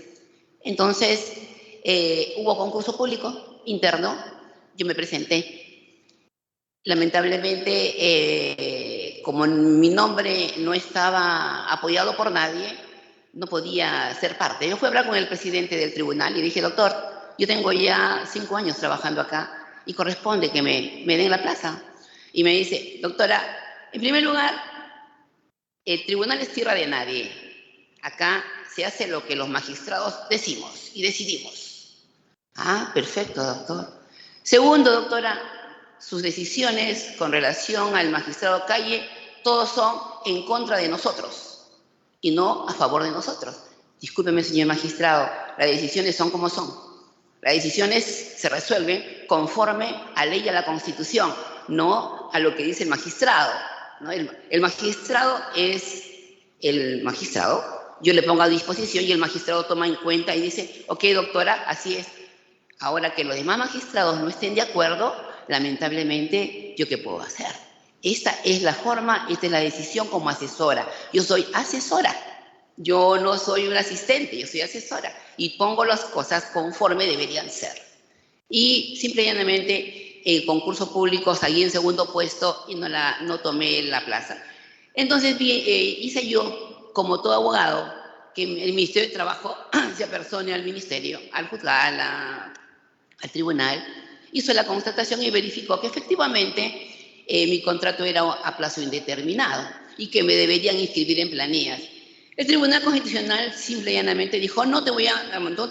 [SPEAKER 12] Entonces, hubo concurso público interno, yo me presenté. Lamentablemente, como mi nombre no estaba apoyado por nadie, no podía ser parte. Yo fui a hablar con el presidente del tribunal y dije, doctor, yo tengo ya 5 años trabajando acá y corresponde que me den la plaza. Y me dice, doctora, en primer lugar, el tribunal es tierra de nadie. Acá se hace lo que los magistrados decimos y decidimos. Ah, perfecto, doctor. Segundo, doctora, sus decisiones con relación al magistrado Calle, todos son en contra de nosotros y no a favor de nosotros. Discúlpeme, señor magistrado, las decisiones son como son. Las decisiones se resuelven conforme a ley y a la Constitución, no a lo que dice el magistrado, ¿no? El magistrado es el magistrado. Yo le pongo a disposición y el magistrado toma en cuenta y dice, ok, doctora, así es. Ahora que los demás magistrados no estén de acuerdo, lamentablemente, ¿yo qué puedo hacer? Esta es la forma, esta es la decisión como asesora. Yo soy asesora. Yo no soy un asistente, yo soy asesora. Y pongo las cosas conforme deberían ser. Y simple y llanamente, el concurso público salí en segundo puesto y no tomé la plaza. Entonces, hice yo, como todo abogado, que el Ministerio de Trabajo se apersone al Ministerio, al juzgado, al tribunal, hizo la constatación y verificó que efectivamente mi contrato era a plazo indeterminado y que me deberían inscribir en planillas. El Tribunal Constitucional simple y llanamente dijo, no te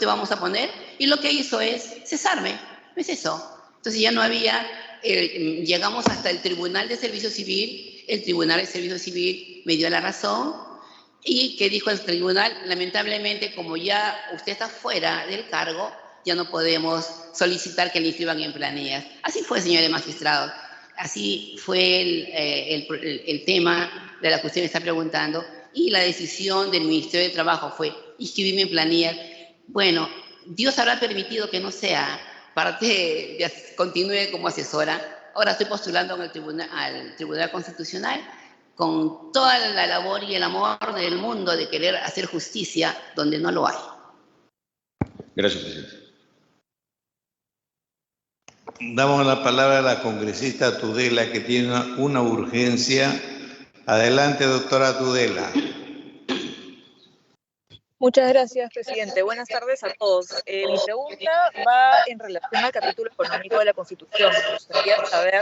[SPEAKER 12] vamos a poner, y lo que hizo es cesarme, me cesó. Entonces ya no había, llegamos hasta el Tribunal de Servicio Civil, el Tribunal de Servicio Civil me dio la razón, y que dijo el tribunal, lamentablemente, como ya usted está fuera del cargo, ya no podemos solicitar que le inscriban en planillas. Así fue, señores magistrados. Así fue el tema de la que usted me está preguntando. Y la decisión del Ministerio de Trabajo fue inscribirme en planillas. Bueno, Dios habrá permitido que no sea parte, continúe como asesora. Ahora estoy postulando al Tribunal Constitucional con toda la labor y el amor del mundo de querer hacer justicia donde no lo hay.
[SPEAKER 8] Gracias, presidente.
[SPEAKER 3] Damos la palabra a la congresista Tudela, que tiene una urgencia. Adelante, doctora Tudela.
[SPEAKER 9] Muchas gracias, presidente. Buenas tardes a todos. Mi pregunta va en relación al capítulo económico de la Constitución. Me gustaría saber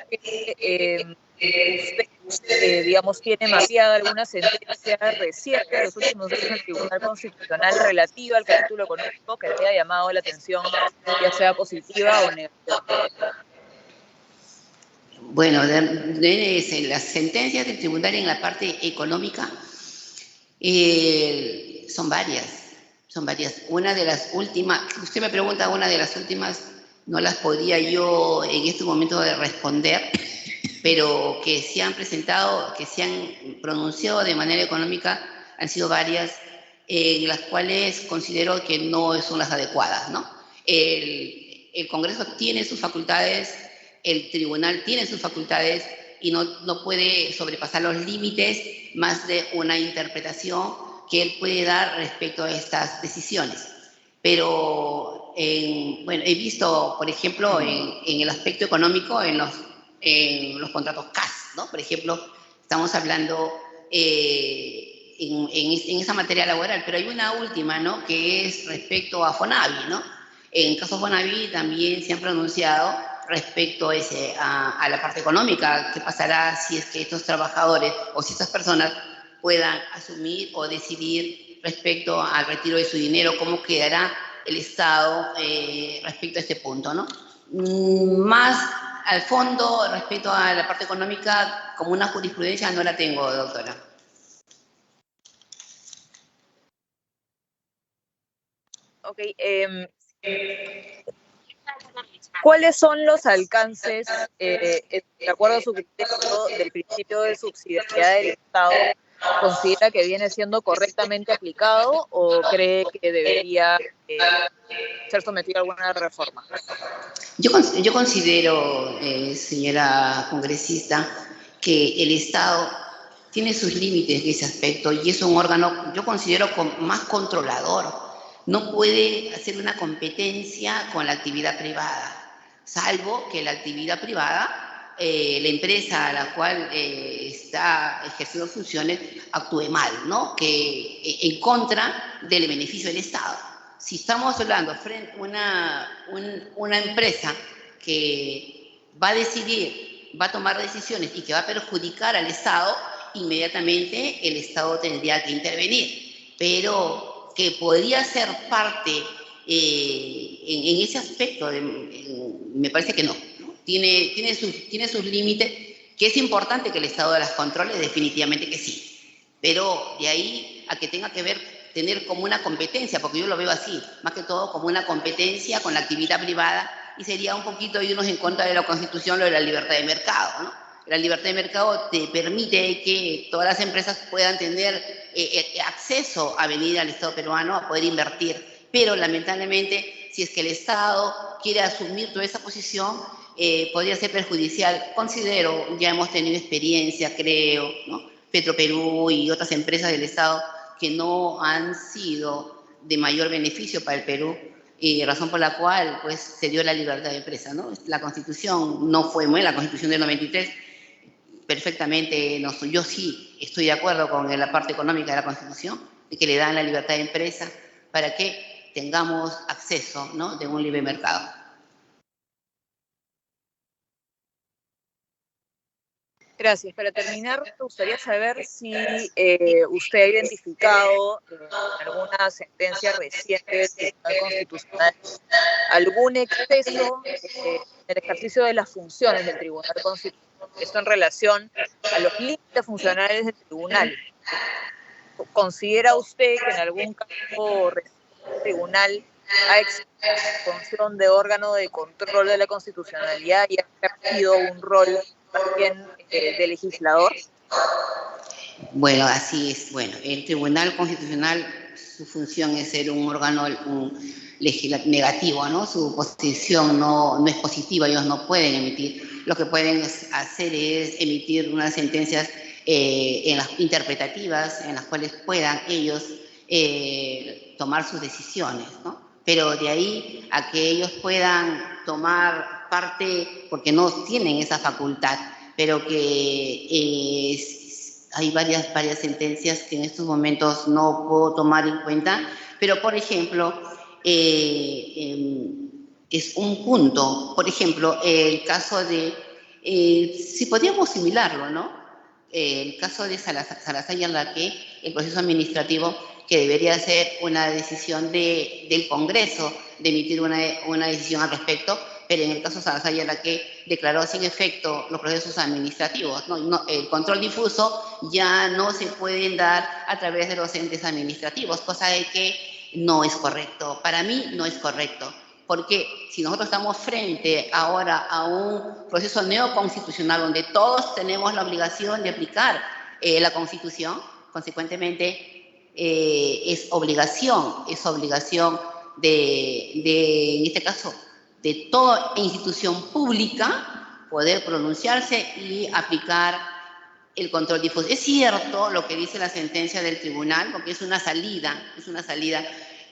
[SPEAKER 9] si usted, digamos, tiene mapeada alguna sentencia reciente de los últimos días del Tribunal Constitucional relativa al capítulo económico que le haya llamado la atención, ya sea positiva o negativa.
[SPEAKER 12] Bueno, las sentencias del tribunal en la parte económica son varias. Una de las últimas, usted me pregunta una de las últimas, no las podría yo en este momento responder, pero que se han presentado, que se han pronunciado de manera económica, han sido varias, en las cuales considero que no son las adecuadas, ¿no? El Congreso tiene sus facultades, el tribunal tiene sus facultades y no puede sobrepasar los límites más de una interpretación que él puede dar respecto a estas decisiones. Pero, bueno, he visto, por ejemplo, en el aspecto económico, en los contratos CAS, ¿no? Por ejemplo, estamos hablando en esa materia laboral, pero hay una última, ¿no? Que es respecto a Fonavi, ¿no? En el caso Fonavi también se han pronunciado respecto a la parte económica. ¿Qué pasará si es que estos trabajadores o si estas personas puedan asumir o decidir respecto al retiro de su dinero, cómo quedará el Estado respecto a este punto, ¿no? Más al fondo, respecto a la parte económica, como una jurisprudencia no la tengo, doctora.
[SPEAKER 9] Ok. ¿Cuáles son los alcances, de acuerdo a su criterio, del principio de subsidiariedad del Estado? ¿Considera que viene siendo correctamente aplicado o cree que debería ser sometido a alguna reforma?
[SPEAKER 12] Yo considero, señora congresista, que el Estado tiene sus límites en ese aspecto y es un órgano, yo considero, más controlador. No puede hacer una competencia con la actividad privada, salvo que la actividad privada, la empresa a la cual está ejerciendo funciones, actúe mal, ¿no? Que en contra del beneficio del Estado. Si estamos hablando de una empresa que va a decidir, va a tomar decisiones y que va a perjudicar al Estado, inmediatamente el Estado tendría que intervenir. Pero que podría ser parte en ese aspecto, me parece que no. Tiene sus límites, que es importante que el Estado las controle, definitivamente que sí. Pero de ahí a que tenga que tener como una competencia, porque yo lo veo así, más que todo como una competencia con la actividad privada, y sería un poquito irnos en contra de la Constitución, lo de la libertad de mercado, ¿no? La libertad de mercado te permite que todas las empresas puedan tener acceso a venir al Estado peruano, a poder invertir, pero lamentablemente, si es que el Estado quiere asumir toda esa posición, podría ser perjudicial. Considero, ya hemos tenido experiencia, creo, ¿no? Petroperú y otras empresas del Estado que no han sido de mayor beneficio para el Perú, razón por la cual pues, se dio la libertad de empresa, ¿no? La Constitución no fue buena, la Constitución del 93, perfectamente, yo sí estoy de acuerdo con la parte económica de la Constitución, de que le dan la libertad de empresa para que tengamos acceso, ¿no? De un libre mercado.
[SPEAKER 9] Gracias. Para terminar, me gustaría saber si usted ha identificado en alguna sentencia reciente del Tribunal Constitucional algún exceso en el ejercicio de las funciones del Tribunal Constitucional. Esto en relación a los límites funcionales del tribunal. ¿Considera usted que en algún caso el tribunal ha ejercido la función de órgano de control de la constitucionalidad y ha ejercido un rol también de legislador?
[SPEAKER 12] Bueno, así es. Bueno, el Tribunal Constitucional, su función es ser un órgano negativo, ¿no? Su posición no es positiva, ellos no pueden emitir. Lo que pueden hacer es emitir unas sentencias interpretativas en las cuales puedan ellos tomar sus decisiones, ¿no? Pero de ahí a que ellos puedan tomar parte, porque no tienen esa facultad, pero que hay varias sentencias que en estos momentos no puedo tomar en cuenta, pero por ejemplo, es un punto, por ejemplo, el caso de, si podríamos similarlo, ¿no? El caso de Salazar y Alarque, el proceso administrativo, que debería ser una decisión del Congreso de emitir una decisión al respecto, pero en el caso de Salazar y Alarque declaró sin efecto los procesos administrativos. El control difuso ya no se pueden dar a través de los entes administrativos, cosa de que no es correcto. Para mí no es correcto, porque si nosotros estamos frente ahora a un proceso neoconstitucional donde todos tenemos la obligación de aplicar la Constitución, consecuentemente es obligación en este caso, de toda institución pública poder pronunciarse y aplicar el control difuso. Es cierto lo que dice la sentencia del tribunal, porque es una salida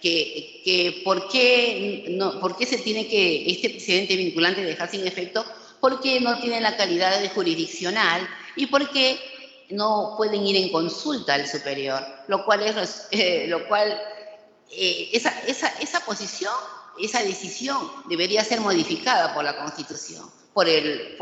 [SPEAKER 12] que ¿por qué se tiene que este precedente vinculante dejar sin efecto? Porque no tiene la calidad de jurisdiccional y porque no pueden ir en consulta al superior, esa posición, esa decisión debería ser modificada por la Constitución, por el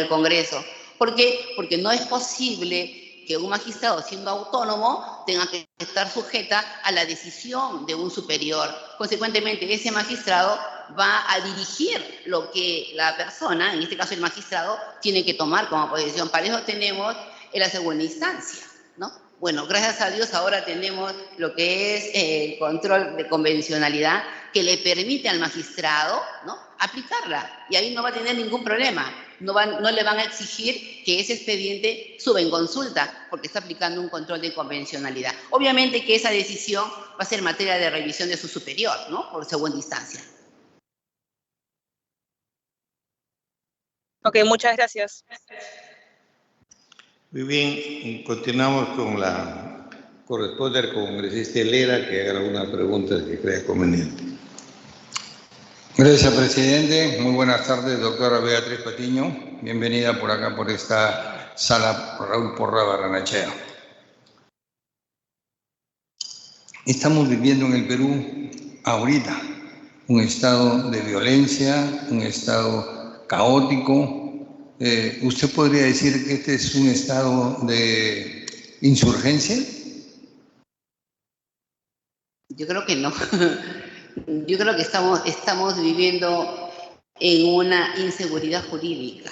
[SPEAKER 12] Congreso. ¿Por qué? Porque no es posible que un magistrado, siendo autónomo, tenga que estar sujeta a la decisión de un superior. Consecuentemente, ese magistrado va a dirigir lo que la persona, en este caso el magistrado, tiene que tomar como posición. Para eso tenemos en la segunda instancia, ¿no? Bueno, gracias a Dios ahora tenemos lo que es el control de convencionalidad que le permite al magistrado, ¿no?, aplicarla, y ahí no va a tener ningún problema. No le van a exigir que ese expediente suba en consulta porque está aplicando un control de convencionalidad. Obviamente que esa decisión va a ser materia de revisión de su superior, ¿no?, por segunda instancia.
[SPEAKER 9] Ok, muchas gracias.
[SPEAKER 3] Muy bien, continuamos con la corresponde al congresista Helera que haga alguna pregunta que crea conveniente.
[SPEAKER 13] Gracias, presidente. Muy buenas tardes, doctora Beatriz Patiño. Bienvenida por acá, por esta sala Raúl Porra Barrenechea. Estamos viviendo en el Perú ahorita un estado de violencia, un estado caótico. ¿Usted podría decir que este es un estado de insurgencia?
[SPEAKER 12] Yo creo que no. Yo creo que estamos viviendo en una inseguridad jurídica.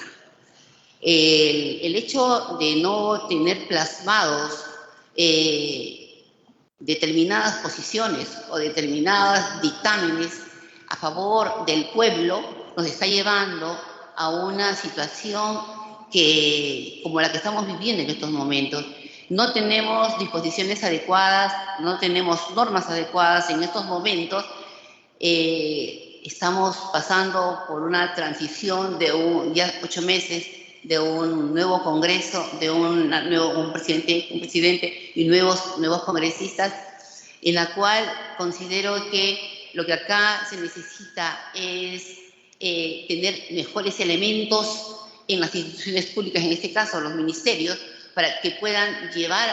[SPEAKER 12] El hecho de no tener plasmados determinadas posiciones o determinados dictámenes a favor del pueblo nos está llevando a una situación como la que estamos viviendo en estos momentos. No tenemos disposiciones adecuadas, no tenemos normas adecuadas en estos momentos. Estamos pasando por una transición de ya 8 meses de un nuevo Congreso, de un presidente y nuevos congresistas, en la cual considero que lo que acá se necesita es tener mejores elementos en las instituciones públicas, en este caso los ministerios, para que puedan llevar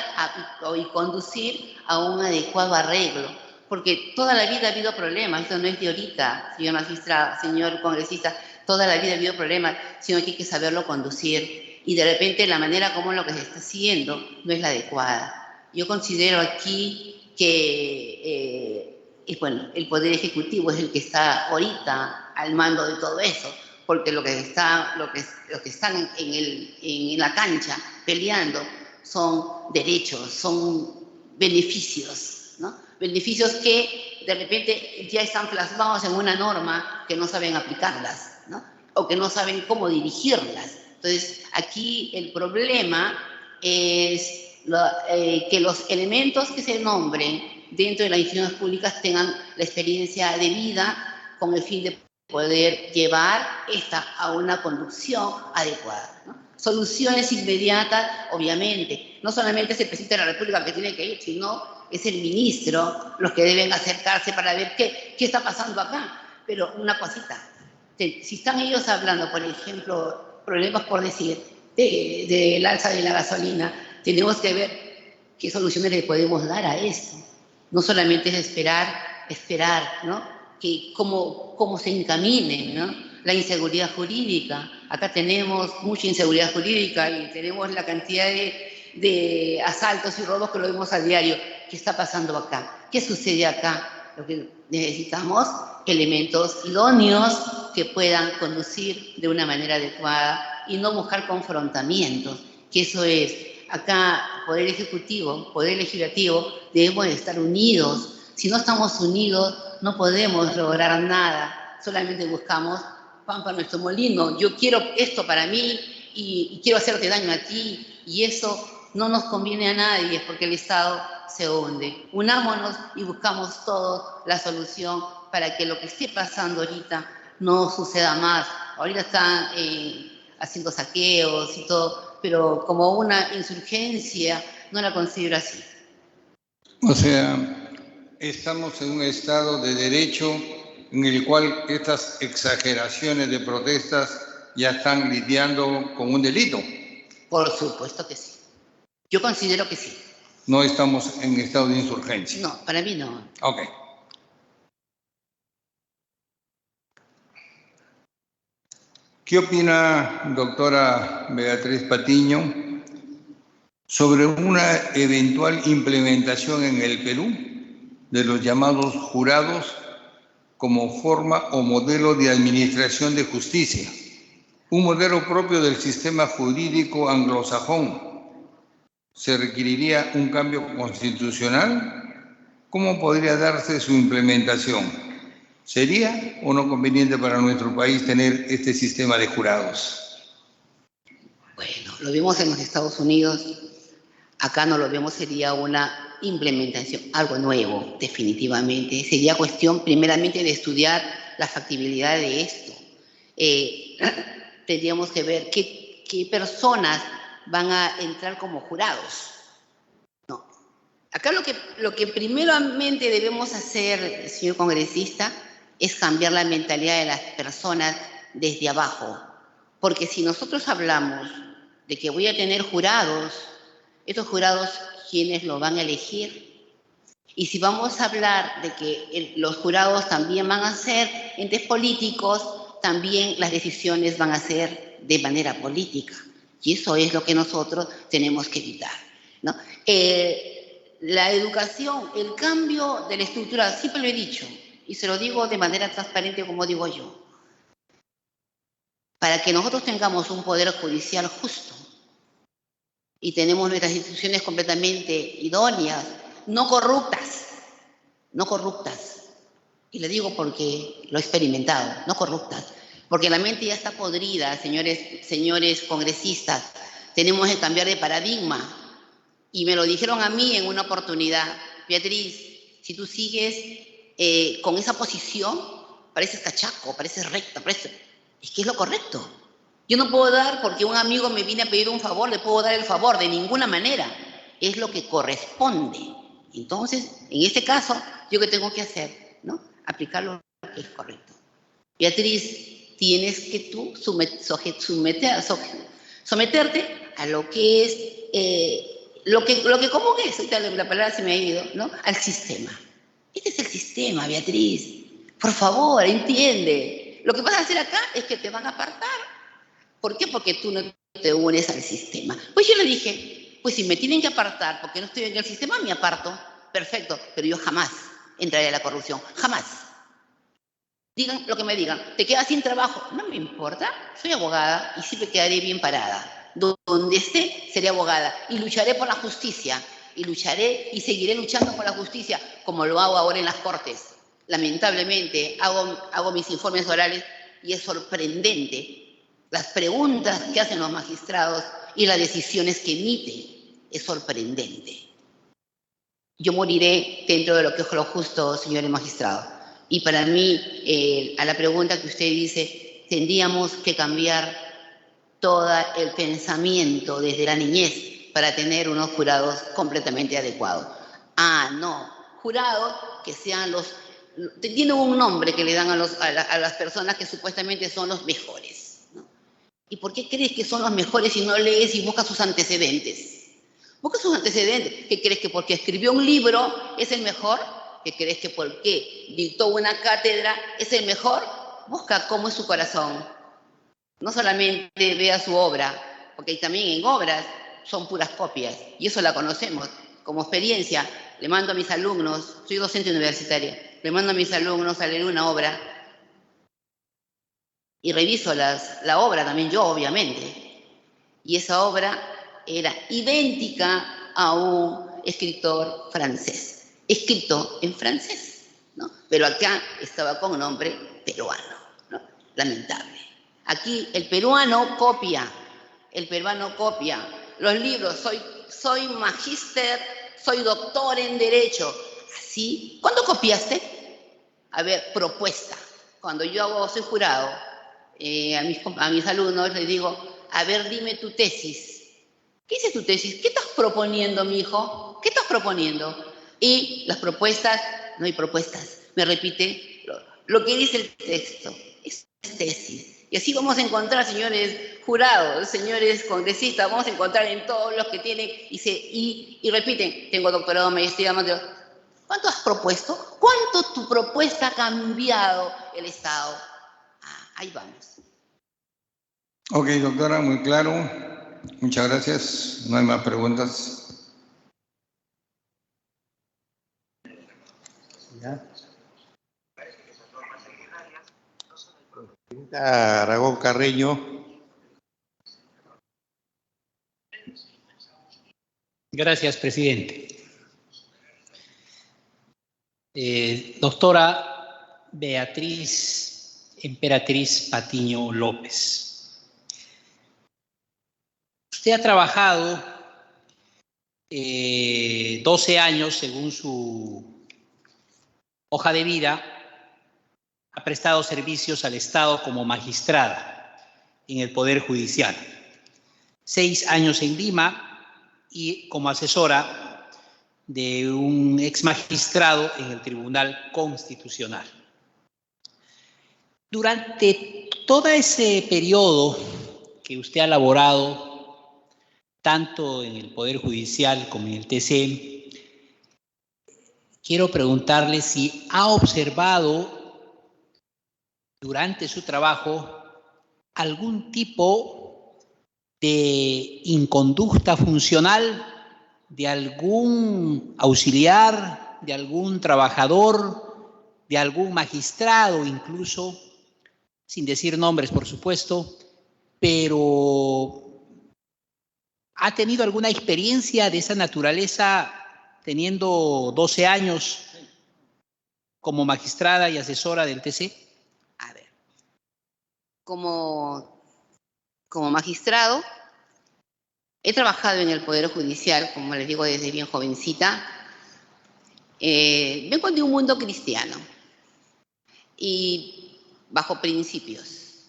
[SPEAKER 12] y conducir a un adecuado arreglo. Porque toda la vida ha habido problemas, esto no es de ahorita, señor magistrado, señor congresista, toda la vida ha habido problemas, sino que hay que saberlo conducir. Y de repente la manera como lo que se está haciendo no es la adecuada. Yo considero aquí que bueno, el Poder Ejecutivo es el que está ahorita al mando de todo eso, porque los que están en la cancha peleando son derechos, son beneficios, ¿no? Beneficios que de repente ya están plasmados en una norma que no saben aplicarlas, ¿no?, o que no saben cómo dirigirlas. Entonces, aquí el problema es que los elementos que se nombren dentro de las instituciones públicas tengan la experiencia de vida con el fin de poder llevar esta a una conducción adecuada, ¿no? Soluciones inmediatas, obviamente. No solamente es el presidente de la República que tiene que ir, sino es el ministro los que deben acercarse para ver qué está pasando acá. Pero una cosita, si están ellos hablando, por ejemplo, problemas por decir, del alza de la gasolina, tenemos que ver qué soluciones le podemos dar a esto. No solamente es esperar, ¿no?, que cómo se encamine, ¿no?, la inseguridad jurídica. Acá tenemos mucha inseguridad jurídica y tenemos la cantidad de asaltos y robos que lo vemos a diario. ¿Qué está pasando acá? ¿Qué sucede acá? Lo que necesitamos, elementos idóneos que puedan conducir de una manera adecuada y no buscar confrontamientos, que eso es. Acá, Poder Ejecutivo, Poder Legislativo, debemos de estar unidos. Si no estamos unidos, no podemos lograr nada. Solamente buscamos pan para nuestro molino. Yo quiero esto para mí y quiero hacerte daño a ti, y eso no nos conviene a nadie porque el Estado se hunde. Unámonos y buscamos todos la solución para que lo que esté pasando ahorita no suceda más. Ahorita están haciendo saqueos y todo, pero como una insurgencia no la considero así.
[SPEAKER 13] O sea, estamos en un estado de derecho en el cual estas exageraciones de protestas ya están lidiando con un delito.
[SPEAKER 12] Por supuesto que sí. Yo considero que sí.
[SPEAKER 13] No estamos en estado de insurgencia.
[SPEAKER 12] No, para mí no.
[SPEAKER 13] Ok. ¿Qué opina, doctora Beatriz Patiño, sobre una eventual implementación en el Perú de los llamados jurados como forma o modelo de administración de justicia, un modelo propio del sistema jurídico anglosajón. ¿Se requeriría un cambio constitucional? ¿Cómo podría darse su implementación? ¿Sería o no conveniente para nuestro país tener este sistema de jurados?
[SPEAKER 12] Bueno, lo vimos en los Estados Unidos, acá no lo vemos, sería una implementación, algo nuevo, definitivamente. Sería cuestión primeramente de estudiar la factibilidad de esto. Tendríamos que ver qué personas van a entrar como jurados. No. Acá lo que primeramente debemos hacer, señor congresista, es cambiar la mentalidad de las personas desde abajo. Porque si nosotros hablamos de que voy a tener jurados, estos jurados, ¿quiénes lo van a elegir? Y si vamos a hablar de que los jurados también van a ser entes políticos, también las decisiones van a ser de manera política. Y eso es lo que nosotros tenemos que evitar, ¿no? La educación, el cambio de la estructura, siempre lo he dicho, y se lo digo de manera transparente como digo yo, para que nosotros tengamos un poder judicial justo y tenemos nuestras instituciones completamente idóneas, no corruptas, y le digo porque lo he experimentado, no corruptas, porque la mente ya está podrida, señores congresistas. Tenemos que cambiar de paradigma. Y me lo dijeron a mí en una oportunidad. Beatriz, si tú sigues con esa posición, pareces cachaco, pareces recta, es que es lo correcto. Yo no puedo dar, porque un amigo me viene a pedir un favor, le puedo dar el favor, de ninguna manera. Es lo que corresponde. Entonces, en este caso, ¿yo qué tengo que hacer? ¿No? Aplicar lo que es correcto. Beatriz, tienes que tú someterte a lo que es, ¿cómo que es? Ahorita la palabra se me ha ido, ¿no? Al sistema. Este es el sistema, Beatriz. Por favor, entiende. Lo que vas a hacer acá es que te van a apartar. ¿Por qué? Porque tú no te unes al sistema. Pues yo le dije, pues si me tienen que apartar porque no estoy en el sistema, me aparto. Perfecto, pero yo jamás entraré a la corrupción. Jamás. Digan lo que me digan. ¿Te quedas sin trabajo? No me importa. Soy abogada y siempre quedaré bien parada. Donde esté, seré abogada. Y lucharé por la justicia. Y lucharé y seguiré luchando por la justicia, como lo hago ahora en las Cortes. Lamentablemente, hago mis informes orales y es sorprendente las preguntas que hacen los magistrados y las decisiones que emiten. Es sorprendente. Yo moriré dentro de lo que es lo justo, señores magistrados. Y para mí, a la pregunta que usted dice, tendríamos que cambiar todo el pensamiento desde la niñez para tener unos jurados completamente adecuados. Ah, no, jurados que sean tienen un nombre que le dan a las personas que supuestamente son los mejores, ¿no? ¿Y por qué crees que son los mejores si no lees y buscas sus antecedentes? Busca sus antecedentes. ¿Qué crees que porque escribió un libro es el mejor? ¿Qué crees que porque dictó una cátedra es el mejor? Busca cómo es su corazón. No solamente vea su obra, porque también en obras son puras copias, y eso la conocemos. Como experiencia, le mando a mis alumnos, soy docente universitaria, le mando a mis alumnos a leer una obra y reviso la obra también yo, obviamente. Y esa obra era idéntica a un escritor francés. Escrito en francés, ¿no? Pero acá estaba con nombre peruano, ¿no? Lamentable. Aquí el peruano copia los libros. Soy magíster, soy doctor en Derecho. Así, ¿cuándo copiaste? A ver, propuesta. Cuando yo soy jurado, a mis alumnos les digo, a ver, dime tu tesis. ¿Qué dice tu tesis? ¿Qué estás proponiendo, mijo? ¿Qué estás proponiendo? Y las propuestas, no hay propuestas, me repite lo que dice el texto, es tesis. Y así vamos a encontrar, señores jurados, señores congresistas, vamos a encontrar en todos los que tienen y repiten, tengo doctorado, maestría, ¿cuánto has propuesto? ¿Cuánto tu propuesta ha cambiado el Estado? Ahí vamos.
[SPEAKER 13] Ok, doctora, muy claro. Muchas gracias. No hay más preguntas.
[SPEAKER 3] Aragón Carreño.
[SPEAKER 6] Gracias, presidente. Doctora Beatriz Emperatriz Patiño López. Usted ha trabajado 12 años, según su hoja de vida, ha prestado servicios al Estado como magistrada en el Poder Judicial. 6 años en Lima y como asesora de un ex magistrado en el Tribunal Constitucional. Durante todo ese periodo que usted ha laborado, tanto en el Poder Judicial como en el TC, quiero preguntarle si ha observado durante su trabajo algún tipo de inconducta funcional de algún auxiliar, de algún trabajador, de algún magistrado incluso, sin decir nombres por supuesto, pero ¿ha tenido alguna experiencia de esa naturaleza teniendo 12 años como magistrada y asesora del TC?
[SPEAKER 12] A ver, como magistrado, he trabajado en el Poder Judicial, como les digo, desde bien jovencita. Vengo de un mundo cristiano y bajo principios.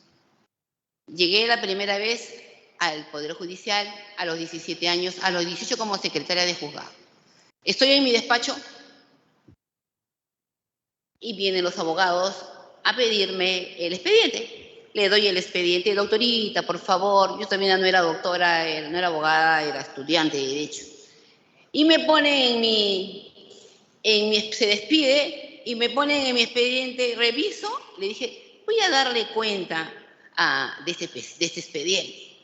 [SPEAKER 12] Llegué la primera vez al Poder Judicial a los 17 años, a los 18 como secretaria de juzgado. Estoy en mi despacho y vienen los abogados a pedirme el expediente. Le doy el expediente, doctorita, por favor. Yo también no era doctora, no era abogada, era estudiante de Derecho. Y me pone se despide y me pone en mi expediente, reviso, le dije, voy a darle cuenta de este expediente.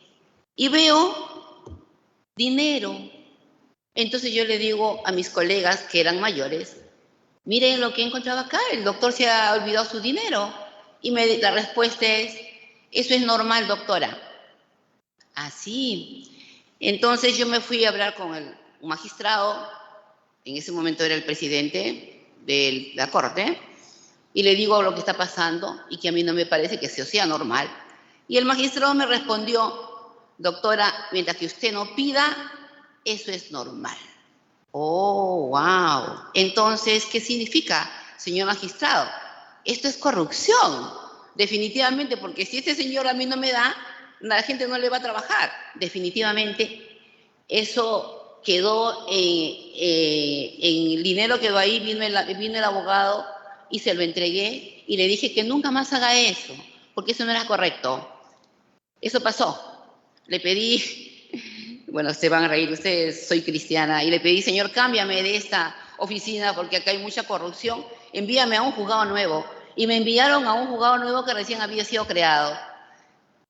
[SPEAKER 12] Y veo dinero. Entonces yo le digo a mis colegas que eran mayores, miren lo que he encontrado acá, el doctor se ha olvidado su dinero. Y la respuesta es, eso es normal, doctora. Así. Entonces yo me fui a hablar con un magistrado, en ese momento era el presidente de la Corte, y le digo lo que está pasando y que a mí no me parece que eso sea normal. Y el magistrado me respondió, doctora, mientras que usted no pida, eso es normal. Oh, wow. Entonces, ¿qué significa, señor magistrado? Esto es corrupción, definitivamente, porque si este señor a mí no me da, la gente no le va a trabajar. Definitivamente, eso quedó en dinero, quedó ahí, vino el abogado y se lo entregué y le dije que nunca más haga eso, porque eso no era correcto. Eso pasó. Le pedí, bueno, se van a reír ustedes, soy cristiana, y le pedí, señor, cámbiame de esta oficina porque acá hay mucha corrupción, envíame a un juzgado nuevo. Y me enviaron a un juzgado nuevo que recién había sido creado.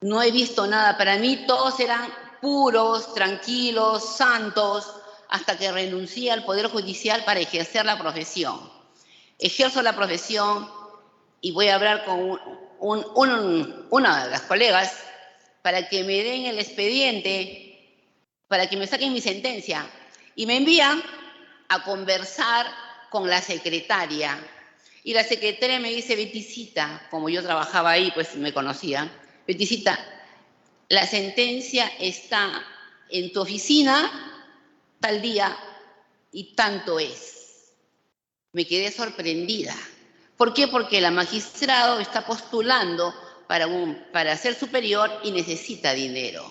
[SPEAKER 12] No he visto nada. Para mí todos eran puros, tranquilos, santos, hasta que renuncié al Poder Judicial para ejercer la profesión. Ejerzo la profesión y voy a hablar con una de las colegas para que me den el expediente, para que me saquen mi sentencia. Y me envían a conversar con la secretaria. Y la secretaria me dice, Betisita, como yo trabajaba ahí, pues me conocía, Betisita, la sentencia está en tu oficina tal día y tanto es. Me quedé sorprendida. ¿Por qué? Porque la magistrado está postulando para ser superior y necesita dinero.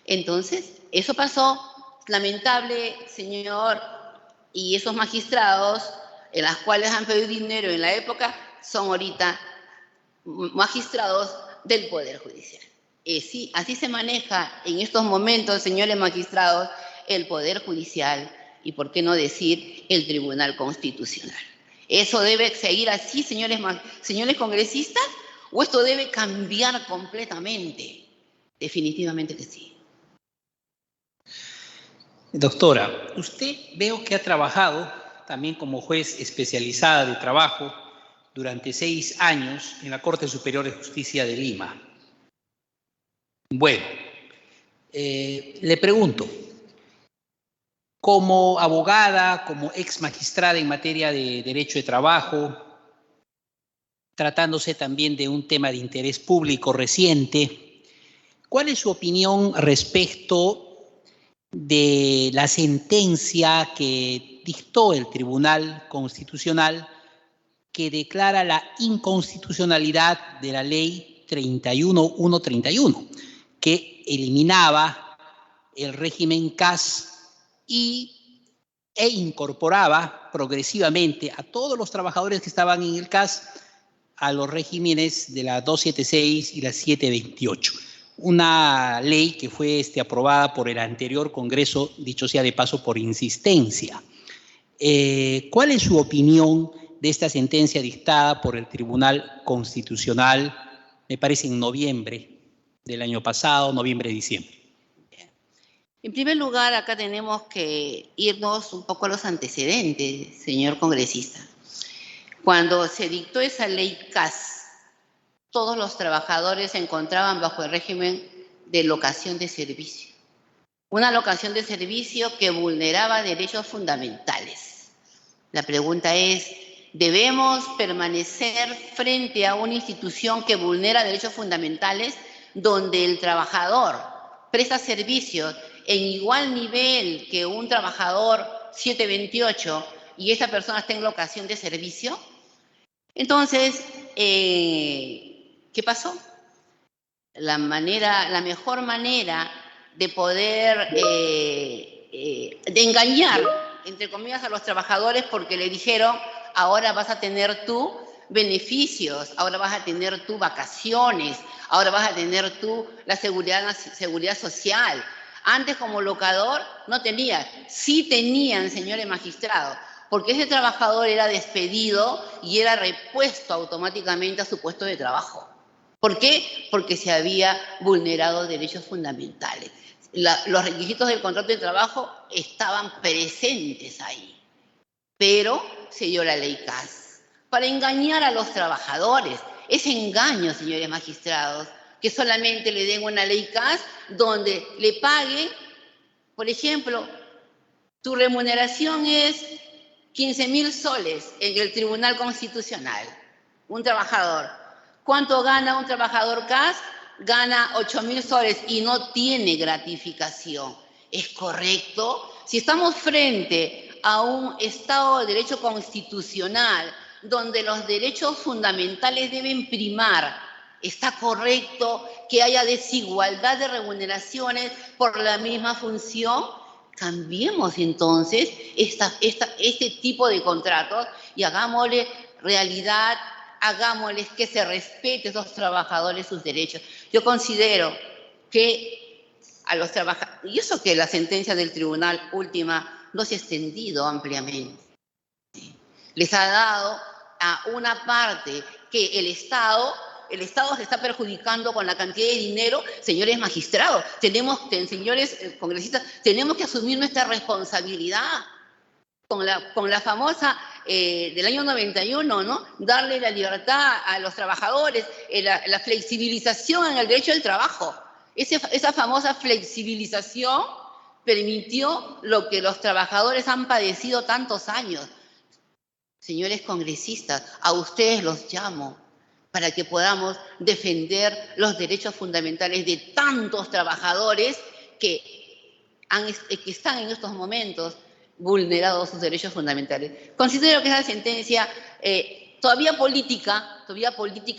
[SPEAKER 12] Entonces, eso pasó, lamentable, señor, y esos magistrados en las cuales han pedido dinero en la época, son ahorita magistrados del Poder Judicial. Sí, así se maneja en estos momentos, señores magistrados, el Poder Judicial y, por qué no decir, el Tribunal Constitucional. ¿Eso debe seguir así, señores congresistas, o esto debe cambiar completamente? Definitivamente que sí.
[SPEAKER 6] Doctora, usted veo que ha trabajado también como juez especializada de trabajo durante 6 años en la Corte Superior de Justicia de Lima. Bueno, le pregunto, como abogada, como ex magistrada en materia de derecho de trabajo, tratándose también de un tema de interés público reciente, ¿cuál es su opinión respecto de la sentencia que dictó el Tribunal Constitucional que declara la inconstitucionalidad de la Ley 31131, que eliminaba el régimen CAS e incorporaba progresivamente a todos los trabajadores que estaban en el CAS a los regímenes de la 276 y la 728? Una ley que fue aprobada por el anterior Congreso, dicho sea de paso, por insistencia. ¿Cuál es su opinión de esta sentencia dictada por el Tribunal Constitucional, me parece en noviembre del año pasado, noviembre-diciembre?
[SPEAKER 12] En primer lugar, acá tenemos que irnos un poco a los antecedentes, señor congresista. Cuando se dictó esa ley CAS, todos los trabajadores se encontraban bajo el régimen de locación de servicio. Una locación de servicio que vulneraba derechos fundamentales. La pregunta es, ¿debemos permanecer frente a una institución que vulnera derechos fundamentales donde el trabajador presta servicios en igual nivel que un trabajador 728 y esa persona está en locación de servicio? Entonces, ¿qué pasó? La mejor manera de poder de engañar, entre comillas, a los trabajadores, porque le dijeron, ahora vas a tener tú beneficios, ahora vas a tener tú vacaciones, ahora vas a tener tú la seguridad social. Antes, como locador, no tenía. Sí tenían, señores magistrados, porque ese trabajador era despedido y era repuesto automáticamente a su puesto de trabajo. ¿Por qué? Porque se había vulnerado derechos fundamentales. Los requisitos del contrato de trabajo estaban presentes ahí, pero se dio la ley CAS para engañar a los trabajadores. Es engaño, señores magistrados, que solamente le den una ley CAS donde le paguen, por ejemplo, tu remuneración es 15.000 soles en el Tribunal Constitucional, un trabajador. ¿Cuánto gana un trabajador CAS? Gana 8.000 soles y no tiene gratificación. ¿Es correcto? Si estamos frente a un Estado de Derecho constitucional donde los derechos fundamentales deben primar, ¿está correcto que haya desigualdad de remuneraciones por la misma función? Cambiemos entonces este tipo de contratos y hagámosle realidad, hagámosles que se respete a esos trabajadores sus derechos. Yo considero que a los trabajadores, y eso que la sentencia del tribunal última no se ha extendido ampliamente, les ha dado a una parte que el Estado se está perjudicando con la cantidad de dinero. Señores magistrados, señores congresistas, tenemos que asumir nuestra responsabilidad con la famosa del año 91, ¿no? Darle la libertad a los trabajadores, la flexibilización en el derecho del trabajo. Esa famosa flexibilización permitió lo que los trabajadores han padecido tantos años. Señores congresistas, a ustedes los llamo para que podamos defender los derechos fundamentales de tantos trabajadores que están en estos momentos vulnerados sus derechos fundamentales. Considero que esa sentencia todavía política,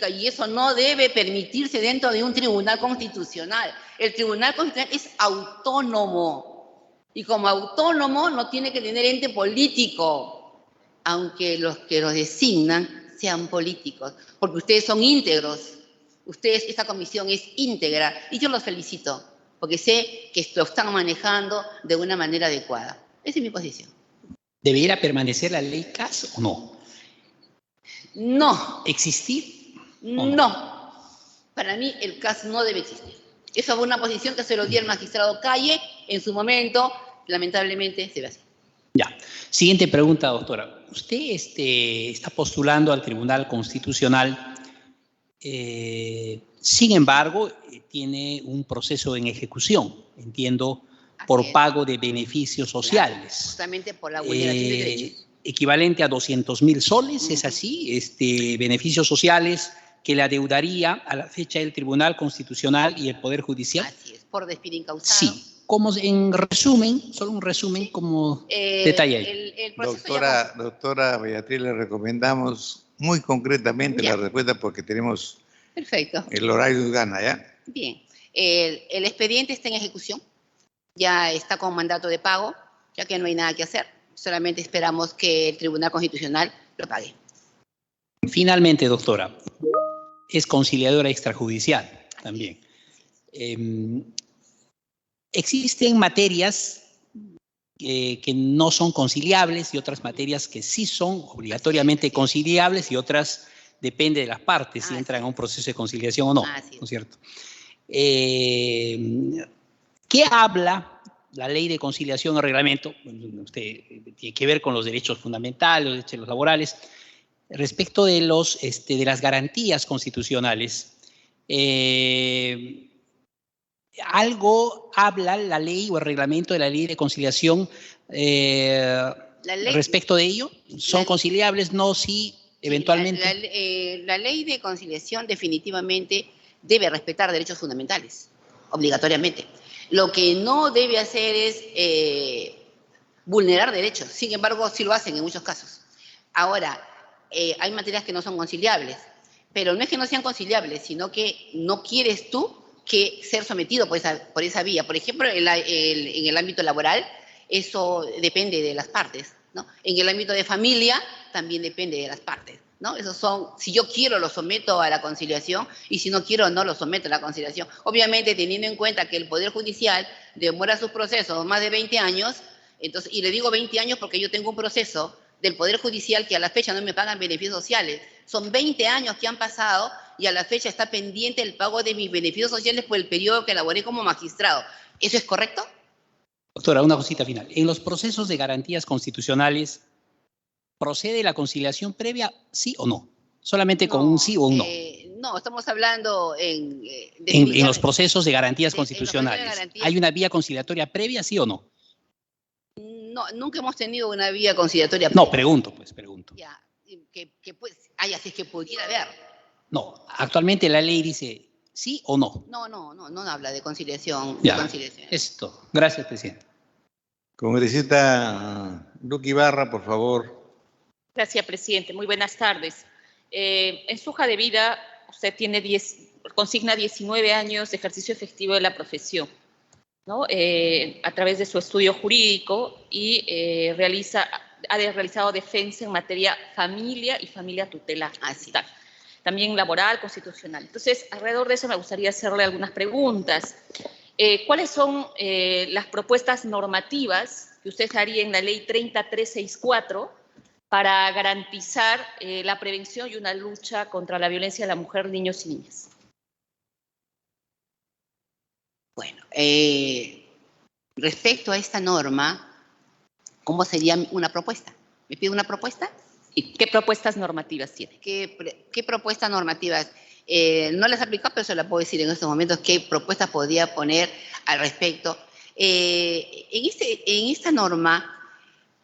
[SPEAKER 12] y eso no debe permitirse dentro de un tribunal constitucional. El tribunal constitucional es autónomo y como autónomo no tiene que tener ente político, aunque los que los designan sean políticos, porque ustedes son íntegros, esta comisión es íntegra y yo los felicito, porque sé que lo están manejando de una manera adecuada. Esa es mi posición.
[SPEAKER 6] ¿Debiera permanecer la ley CAS o no?
[SPEAKER 12] No.
[SPEAKER 6] ¿Existir?
[SPEAKER 12] No. Para mí el CAS no debe existir. Esa fue una posición que se lo dio el magistrado Calle en su momento, lamentablemente se ve así.
[SPEAKER 6] Ya. Siguiente pregunta, doctora. Usted está postulando al Tribunal Constitucional, sin embargo, tiene un proceso en ejecución, entiendo, por pago de beneficios sociales.
[SPEAKER 12] Justamente por la vulneración de derechos.
[SPEAKER 6] Equivalente a 200.000 soles, ¿es así? Beneficios sociales que le adeudaría a la fecha del Tribunal Constitucional y el Poder Judicial.
[SPEAKER 12] Así es, por despido incausado.
[SPEAKER 6] Sí. Como en resumen, solo un resumen como detalle ahí.
[SPEAKER 12] El
[SPEAKER 3] Doctora Beatriz, le recomendamos muy concretamente la respuesta porque tenemos
[SPEAKER 12] perfecto.
[SPEAKER 3] El horario de gana, ¿ya?
[SPEAKER 12] Bien. El expediente está en ejecución, ya está con mandato de pago, ya que no hay nada que hacer. Solamente esperamos que el Tribunal Constitucional lo pague.
[SPEAKER 6] Finalmente, doctora, es conciliadora extrajudicial también. Existen materias que no son conciliables y otras materias que sí son obligatoriamente conciliables y otras depende de las partes si entran a un proceso de conciliación o no, ¿no es cierto? ¿Qué habla la ley de conciliación o reglamento? Usted tiene que ver con los derechos fundamentales, los derechos laborales, respecto de de las garantías constitucionales. ¿Algo habla la ley o el reglamento de la ley de conciliación respecto de ello? ¿Son conciliables? No, sí, eventualmente.
[SPEAKER 12] La ley de conciliación definitivamente debe respetar derechos fundamentales, obligatoriamente. Lo que no debe hacer es vulnerar derechos. Sin embargo, sí lo hacen en muchos casos. Ahora, hay materias que no son conciliables, pero no es que no sean conciliables, sino que no quieres tú que ser sometido por esa vía. Por ejemplo, en el ámbito laboral, eso depende de las partes, ¿no? En el ámbito de familia, también depende de las partes, ¿no? Esos son, si yo quiero, lo someto a la conciliación, y si no quiero, no lo someto a la conciliación. Obviamente, teniendo en cuenta que el Poder Judicial demora sus procesos más de 20 años, entonces, y le digo 20 años porque yo tengo un proceso del Poder Judicial que a la fecha no me pagan beneficios sociales. Son 20 años que han pasado y a la fecha está pendiente el pago de mis beneficios sociales por el periodo que elaboré como magistrado. ¿Eso es correcto?
[SPEAKER 6] Doctora, una cosita final. En los procesos de garantías constitucionales, ¿procede la conciliación previa, sí o no? Solamente con un sí o un no.
[SPEAKER 12] No, estamos hablando en
[SPEAKER 6] los procesos de garantías constitucionales. ¿Hay una vía conciliatoria previa, sí o no?
[SPEAKER 12] No, nunca hemos tenido una vía conciliatoria previa.
[SPEAKER 6] No, pregunto.
[SPEAKER 12] Ya, pues, así es que pudiera haber.
[SPEAKER 6] No, actualmente la ley dice sí o no.
[SPEAKER 12] No habla de conciliación.
[SPEAKER 6] Ya, esto. Gracias, presidente.
[SPEAKER 3] Congresista Luque Ibarra, por favor.
[SPEAKER 5] Gracias, presidente. Muy buenas tardes. En su hoja de vida, usted tiene consigna 19 años de ejercicio efectivo de la profesión, ¿no? A través de su estudio jurídico y ha realizado defensa en materia familia y familia tutelar. Así está. También laboral, constitucional. Entonces, alrededor de eso me gustaría hacerle algunas preguntas. ¿Cuáles son las propuestas normativas que usted haría en la ley 30364 para garantizar la prevención y una lucha contra la violencia de la mujer, niños y niñas?
[SPEAKER 12] Bueno, respecto a esta norma, ¿cómo sería una propuesta? ¿Me pide una propuesta?
[SPEAKER 5] ¿Y qué propuestas normativas tiene?
[SPEAKER 12] ¿Qué propuestas normativas? No las he aplicado, pero se las puedo decir en estos momentos qué propuestas podría poner al respecto. En esta norma,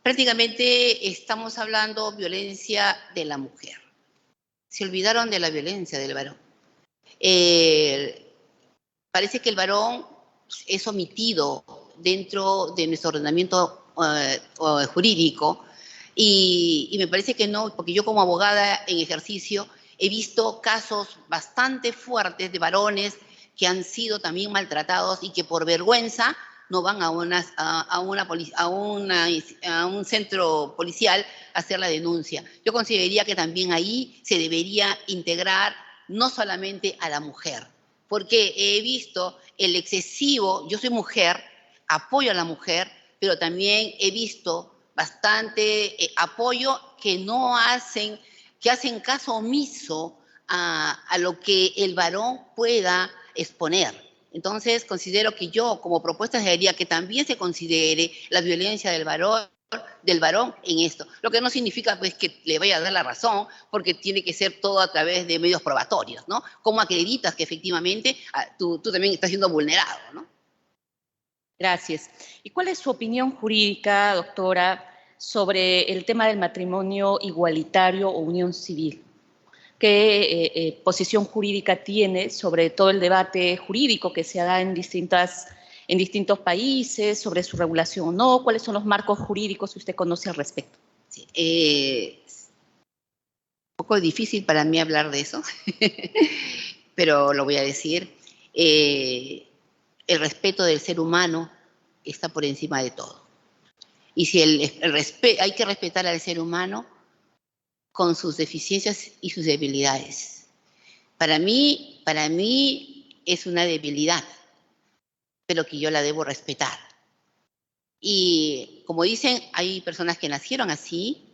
[SPEAKER 12] prácticamente estamos hablando violencia de la mujer. Se olvidaron de la violencia del varón. Parece que el varón es omitido dentro de nuestro ordenamiento jurídico y me parece que no, porque yo como abogada en ejercicio he visto casos bastante fuertes de varones que han sido también maltratados y que por vergüenza no van a un centro policial a hacer la denuncia. Yo consideraría que también ahí se debería integrar no solamente a la mujer, porque he visto el excesivo, yo soy mujer, apoyo a la mujer, pero también he visto bastante apoyo que hacen caso omiso a lo que el varón pueda exponer. Entonces, considero que yo, como propuesta, sería que también se considere la violencia del varón en esto. Lo que no significa pues que le vaya a dar la razón, porque tiene que ser todo a través de medios probatorios, ¿no? ¿Cómo acreditas que efectivamente tú también estás siendo vulnerado, ¿no?
[SPEAKER 5] Gracias. ¿Y cuál es su opinión jurídica, doctora, sobre el tema del matrimonio igualitario o unión civil? ¿Qué posición jurídica tiene sobre todo el debate jurídico que se da en distintos países, sobre su regulación o no? ¿Cuáles son los marcos jurídicos que usted conoce al respecto?
[SPEAKER 12] Sí, un poco difícil para mí hablar de eso, pero lo voy a decir. El respeto del ser humano está por encima de todo. Y si hay que respetar al ser humano con sus deficiencias y sus debilidades. Para mí es una debilidad, pero que yo la debo respetar. Y como dicen, hay personas que nacieron así,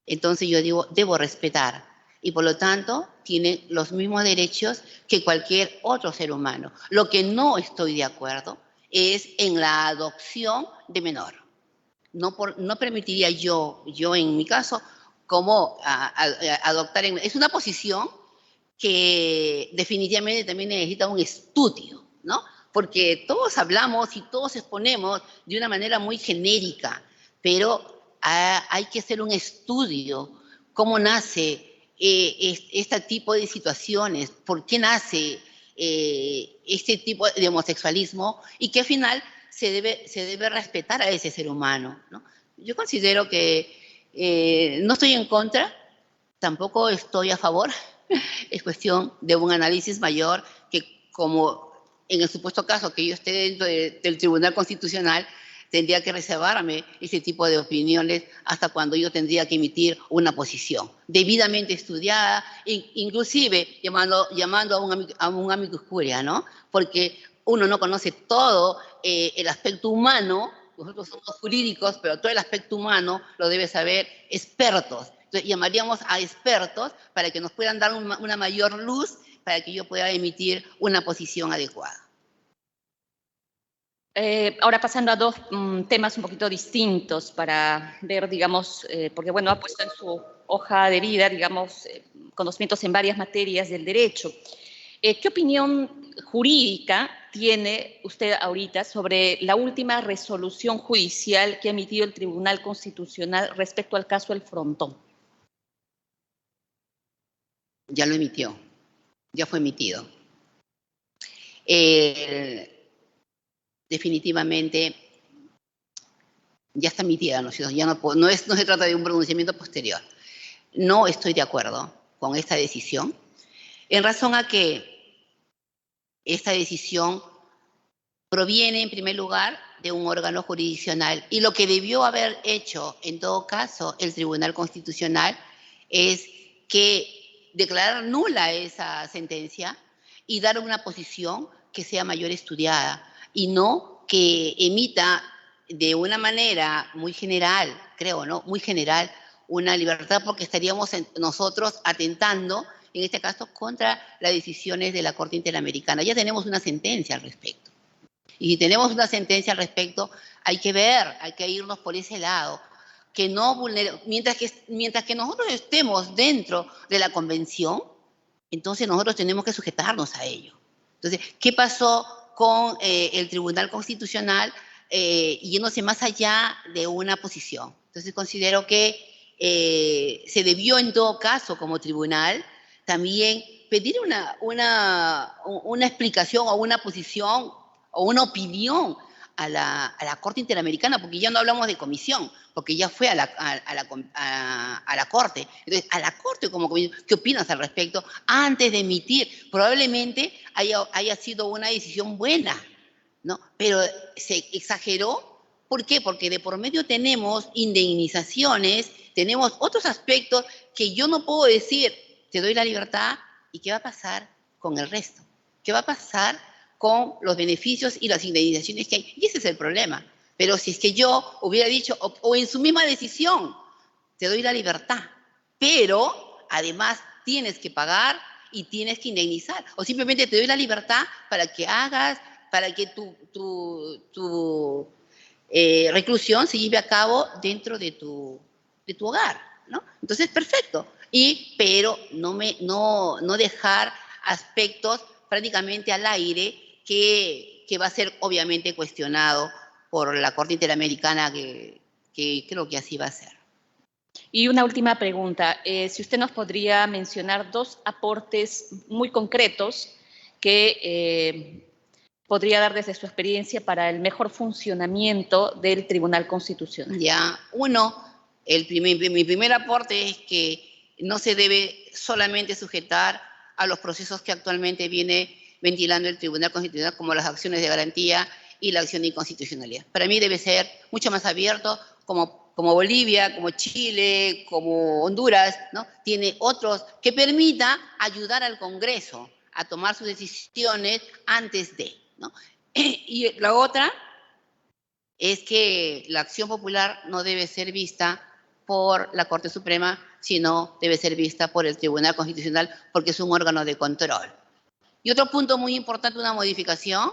[SPEAKER 12] entonces yo digo, debo respetar. Y por lo tanto, tienen los mismos derechos que cualquier otro ser humano. Lo que no estoy de acuerdo es en la adopción de menor. No permitiría yo en mi caso, como adoptar. Es una posición que definitivamente también necesita un estudio, ¿no? Porque todos hablamos y todos exponemos de una manera muy genérica, pero hay que hacer un estudio, cómo nace este tipo de situaciones, por qué nace este tipo de homosexualismo y que al final se debe respetar a ese ser humano, ¿no? Yo considero que no estoy en contra, tampoco estoy a favor, es cuestión de un análisis mayor que, como en el supuesto caso que yo esté dentro del Tribunal Constitucional, tendría que reservarme ese tipo de opiniones hasta cuando yo tendría que emitir una posición debidamente estudiada, inclusive llamando a un amicus curiae, ¿no? Porque uno no conoce todo el aspecto humano. Nosotros somos jurídicos, pero todo el aspecto humano lo debe saber expertos. Entonces, llamaríamos a expertos para que nos puedan dar una mayor luz para que yo pueda emitir una posición adecuada.
[SPEAKER 5] Ahora pasando a dos temas un poquito distintos para ver, digamos, porque bueno, ha puesto en su hoja de vida, digamos, conocimientos en varias materias del derecho. ¿Qué opinión jurídica tiene usted ahorita sobre la última resolución judicial que ha emitido el Tribunal Constitucional respecto al caso El Frontón?
[SPEAKER 12] Ya lo emitió, ya fue emitido. Definitivamente ya está emitida, no se trata de un pronunciamiento posterior. No estoy de acuerdo con esta decisión, en razón a que esta decisión proviene, en primer lugar, de un órgano jurisdiccional, y lo que debió haber hecho, en todo caso, el Tribunal Constitucional es que declarar nula esa sentencia y dar una posición que sea mayor estudiada, y no que emita de una manera muy general, creo, ¿no? Muy general, una libertad, porque estaríamos nosotros atentando, en este caso, contra las decisiones de la Corte Interamericana. Ya tenemos una sentencia al respecto. Y si tenemos una sentencia al respecto, hay que irnos por ese lado, que no vulnere, mientras que nosotros estemos dentro de la Convención, entonces nosotros tenemos que sujetarnos a ello. Entonces, ¿qué pasó con el Tribunal Constitucional yéndose más allá de una posición? Entonces, considero que se debió, en todo caso, como tribunal, también pedir una explicación o una posición o una opinión a la Corte Interamericana, porque ya no hablamos de comisión, porque ya fue a la Corte. Entonces, a la Corte como comisión, ¿qué opinas al respecto? Antes de emitir, probablemente haya sido una decisión buena, ¿no? Pero se exageró. ¿Por qué? Porque de por medio tenemos indemnizaciones, tenemos otros aspectos que yo no puedo decir, te doy la libertad, ¿y qué va a pasar con el resto? ¿Qué va a pasar con los beneficios y las indemnizaciones que hay? Y ese es el problema. Pero si es que yo hubiera dicho, o en su misma decisión, te doy la libertad, pero además tienes que pagar y tienes que indemnizar, o simplemente te doy la libertad para que hagas, que tu reclusión se lleve a cabo dentro de tu hogar, ¿no? Entonces, perfecto. Pero no dejar aspectos prácticamente al aire que va a ser obviamente cuestionado por la Corte Interamericana, que creo que así va a ser.
[SPEAKER 5] Y una última pregunta. Si usted nos podría mencionar 2 aportes muy concretos que podría dar desde su experiencia para el mejor funcionamiento del Tribunal Constitucional.
[SPEAKER 12] Ya, mi primer aporte es que no se debe solamente sujetar a los procesos que actualmente viene ventilando el Tribunal Constitucional, como las acciones de garantía y la acción de inconstitucionalidad. Para mí debe ser mucho más abierto, como Bolivia, como Chile, como Honduras, ¿no? Tiene otros que permita ayudar al Congreso a tomar sus decisiones antes de, ¿no? Y la otra es que la acción popular no debe ser vista por la Corte Suprema, sino debe ser vista por el Tribunal Constitucional, porque es un órgano de control. Y otro punto muy importante, una modificación,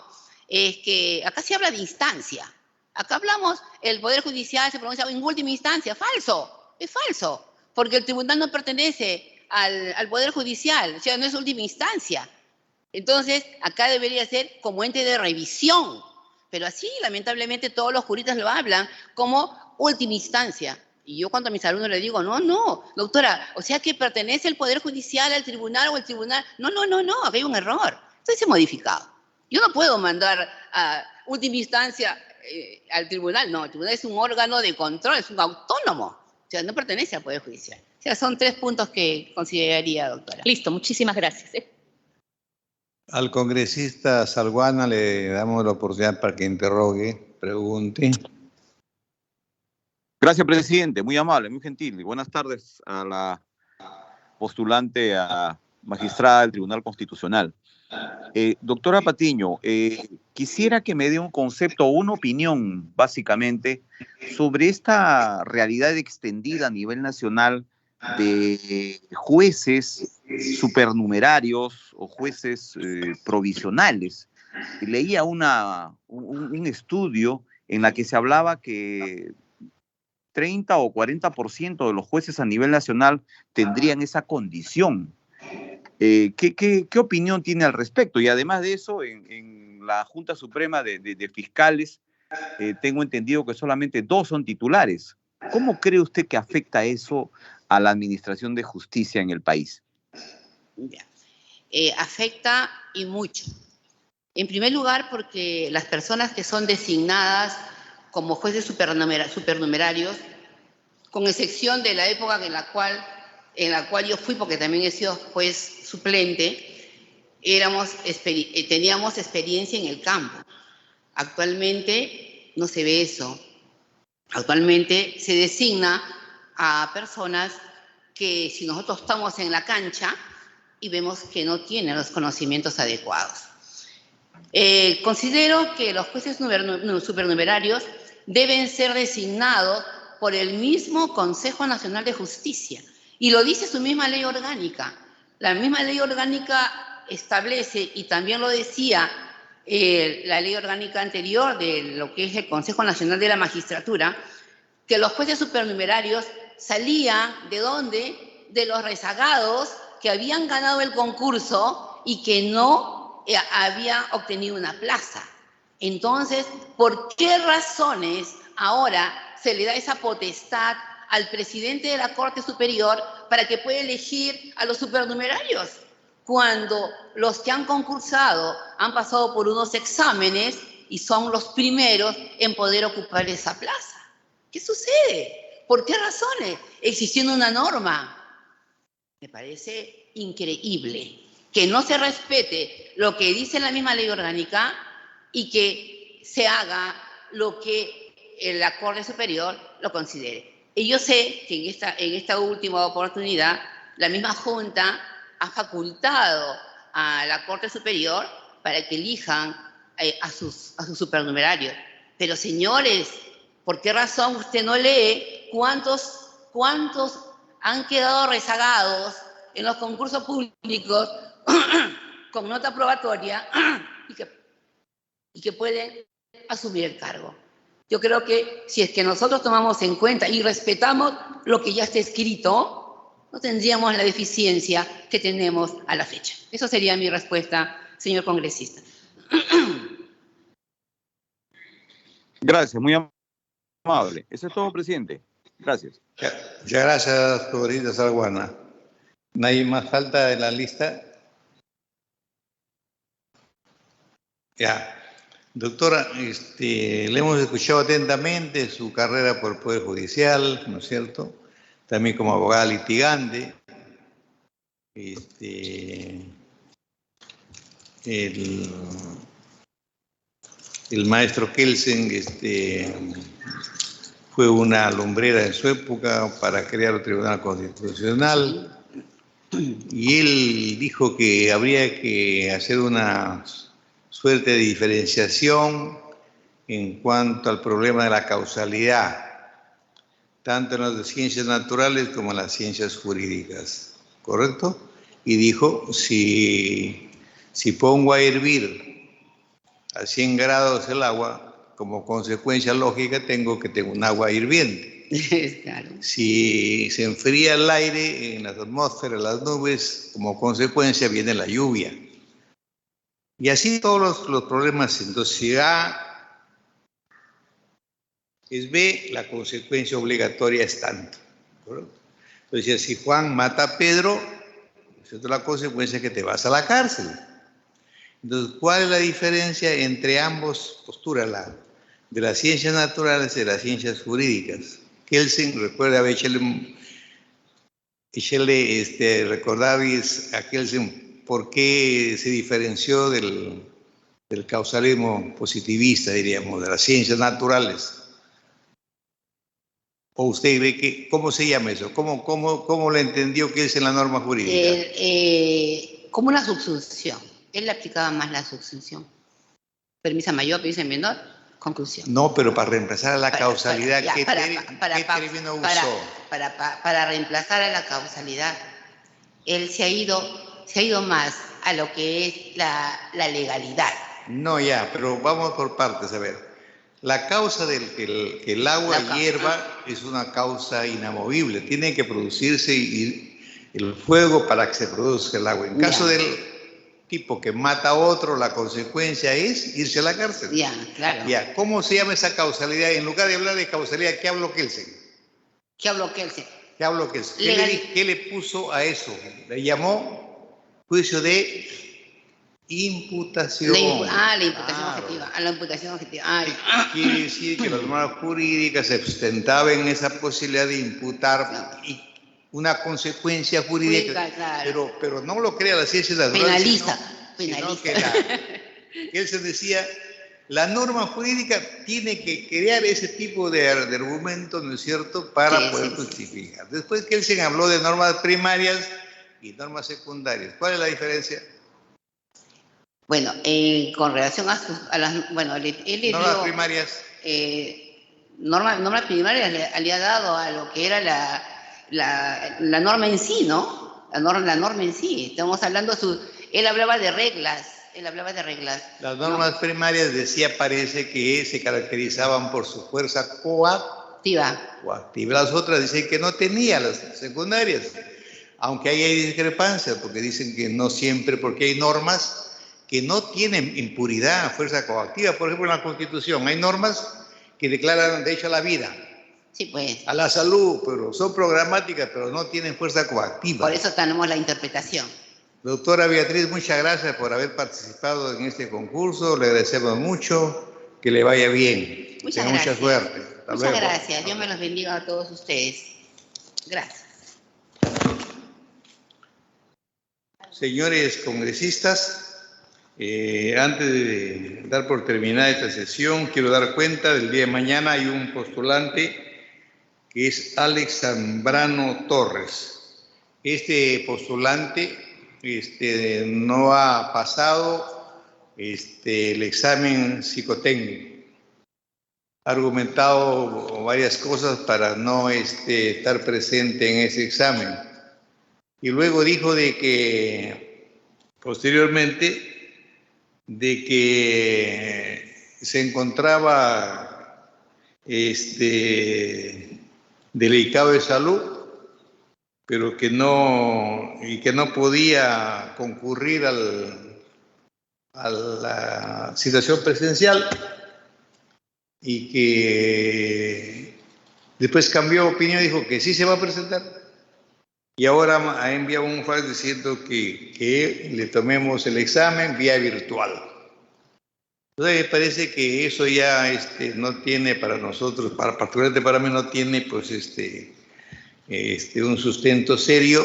[SPEAKER 12] es que acá se habla de instancia. Acá hablamos, el Poder Judicial se pronuncia en última instancia. Falso, es falso, porque el tribunal no pertenece al Poder Judicial, o sea, no es última instancia. Entonces, acá debería ser como ente de revisión, pero así, lamentablemente, todos los juristas lo hablan como última instancia. Y yo cuando a mis alumnos les digo, no, doctora, o sea que pertenece el Poder Judicial al tribunal o el tribunal. No, acá hay un error. Entonces se ha modificado. Yo no puedo mandar a última instancia al tribunal, no, el tribunal es un órgano de control, es un autónomo, o sea, no pertenece al Poder Judicial. O sea, son 3 puntos que consideraría, doctora.
[SPEAKER 5] Listo, muchísimas gracias.
[SPEAKER 3] Al congresista Salguana le damos la oportunidad para que interrogue, pregunte.
[SPEAKER 14] Gracias, presidente. Muy amable, muy gentil. Buenas tardes a la postulante a magistrada del Tribunal Constitucional. Doctora Patiño, quisiera que me dé un concepto o una opinión, básicamente, sobre esta realidad extendida a nivel nacional de jueces supernumerarios o jueces provisionales. Leía un estudio en la que se hablaba que 30 o 40% de los jueces a nivel nacional tendrían esa condición. ¿Qué opinión tiene al respecto? Y además de eso, en la Junta Suprema de Fiscales, tengo entendido que solamente 2 son titulares. ¿Cómo cree usted que afecta eso a la administración de justicia en el país?
[SPEAKER 12] Afecta y mucho. En primer lugar, porque las personas que son designadas como jueces supernumerarios, con excepción de la época en la cual yo fui, porque también he sido juez suplente, teníamos experiencia en el campo. Actualmente no se ve eso. Actualmente se designa a personas que, si nosotros estamos en la cancha y vemos que no tienen los conocimientos adecuados. Considero que los jueces supernumerarios deben ser designados por el mismo Consejo Nacional de Justicia. Y lo dice su misma ley orgánica. La misma ley orgánica establece, y también lo decía la ley orgánica anterior de lo que es el Consejo Nacional de la Magistratura, que los jueces supernumerarios salían ¿de dónde? De los rezagados que habían ganado el concurso y que no habían obtenido una plaza. Entonces, ¿por qué razones ahora se le da esa potestad al presidente de la Corte Superior para que pueda elegir a los supernumerarios? Cuando los que han concursado han pasado por unos exámenes y son los primeros en poder ocupar esa plaza. ¿Qué sucede? ¿Por qué razones? Existiendo una norma. Me parece increíble que no se respete lo que dice la misma ley orgánica y que se haga lo que la Corte Superior lo considere. Y yo sé que en esta última oportunidad la misma Junta ha facultado a la Corte Superior para que elijan a sus supernumerarios. Pero señores, ¿por qué razón usted no lee cuántos han quedado rezagados en los concursos públicos con nota probatoria y que pueden asumir el cargo. Yo creo que si es que nosotros tomamos en cuenta y respetamos lo que ya está escrito, no tendríamos la deficiencia que tenemos a la fecha. Eso sería mi respuesta, señor congresista.
[SPEAKER 14] Gracias, muy amable. Eso es todo, presidente. Gracias.
[SPEAKER 3] Muchas gracias, señorita Salguana. ¿Nadie más falta en la lista? Ya. Doctora, le hemos escuchado atentamente su carrera por el Poder Judicial, ¿no es cierto? También como abogada litigante. El maestro Kelsen fue una lumbrera en su época para crear el Tribunal Constitucional y él dijo que habría que hacer una suerte de diferenciación en cuanto al problema de la causalidad, tanto en las ciencias naturales como en las ciencias jurídicas, ¿correcto? Y dijo, si pongo a hervir a 100 grados el agua, como consecuencia lógica tengo que tener un agua hirviente.
[SPEAKER 12] Claro.
[SPEAKER 3] Si se enfría el aire en la atmósfera, las nubes, como consecuencia viene la lluvia. Y así todos los problemas. Entonces, si A es B, la consecuencia obligatoria es tanto, ¿correcto? Entonces, si Juan mata a Pedro, es la consecuencia es que te vas a la cárcel. Entonces, ¿cuál es la diferencia entre ambos posturas, de las ciencias naturales y de las ciencias jurídicas? Kelsen, recuerda recordarles a Kelsen por qué se diferenció del causalismo positivista, diríamos, de las ciencias naturales. ¿O usted ve que, cómo se llama eso? ¿Cómo lo entendió Kelsen en la norma jurídica?
[SPEAKER 12] Como una subsunción. Él aplicaba más la subsunción. Premisa mayor, premisa menor, conclusión.
[SPEAKER 3] No, pero para reemplazar a la causalidad, ¿qué término usó?
[SPEAKER 12] Para reemplazar a la causalidad, él se ha ido más a lo que es la legalidad.
[SPEAKER 3] No, ya, pero vamos por partes, a ver. La causa del que el agua hierva es una causa inamovible. Tiene que producirse el fuego para que se produzca el agua. En caso del tipo que mata a otro, la consecuencia es irse a la cárcel.
[SPEAKER 12] Ya, claro.
[SPEAKER 3] Ya, ¿cómo se llama esa causalidad? En lugar de hablar de causalidad, ¿qué habló Kelsen?
[SPEAKER 12] ¿Qué habló Kelsen?
[SPEAKER 3] ¿Qué le puso a eso? Le llamó juicio de imputación.
[SPEAKER 12] La imputación objetiva. La imputación objetiva.
[SPEAKER 3] Quiere decir que las normas jurídicas se sustentaban en esa posibilidad de imputar una consecuencia jurídica, claro. pero no lo crea la ciencia natural.
[SPEAKER 12] Penaliza.
[SPEAKER 3] Él se decía, la norma jurídica tiene que crear ese tipo de argumentos, ¿no es cierto?, para poder justificar. Después que él se habló de normas primarias y normas secundarias. ¿Cuál es la diferencia?
[SPEAKER 12] Bueno, con relación a las... Bueno, él
[SPEAKER 3] normas primarias.
[SPEAKER 12] Normas primarias le ha dado a lo que era la norma en sí, ¿no? La norma en sí. Estamos hablando él hablaba de reglas.
[SPEAKER 3] Las normas primarias, decía, parece que se caracterizaban por su fuerza coactiva. Las otras dicen que no tenía, las secundarias. Aunque ahí hay discrepancias, porque dicen que no siempre, porque hay normas que no tienen impuridad, fuerza coactiva. Por ejemplo, en la Constitución hay normas que declaran derecho a la vida.
[SPEAKER 12] Sí, pues.
[SPEAKER 3] A la salud, pero son programáticas, pero no tienen fuerza coactiva.
[SPEAKER 12] Por eso tenemos la interpretación.
[SPEAKER 3] Doctora Beatriz, muchas gracias por haber participado en este concurso. Le agradecemos mucho. Que le vaya bien. Mucha suerte.
[SPEAKER 12] Muchas gracias. Dios me los bendiga a todos ustedes. Gracias.
[SPEAKER 3] Señores congresistas, antes de dar por terminada esta sesión, quiero dar cuenta del día de mañana. Hay un postulante que es Alex Zambrano Torres. Este postulante no ha pasado el examen psicotécnico. Ha argumentado varias cosas para no estar presente en ese examen. Y luego dijo de que posteriormente de que se encontraba delicado de salud, pero que no podía concurrir a la situación presidencial, y que después cambió de opinión y dijo que sí se va a presentar, y ahora ha enviado un fax diciendo que le tomemos el examen vía virtual. Entonces me parece que eso ya no tiene para nosotros, particularmente para mí, no tiene pues un sustento serio.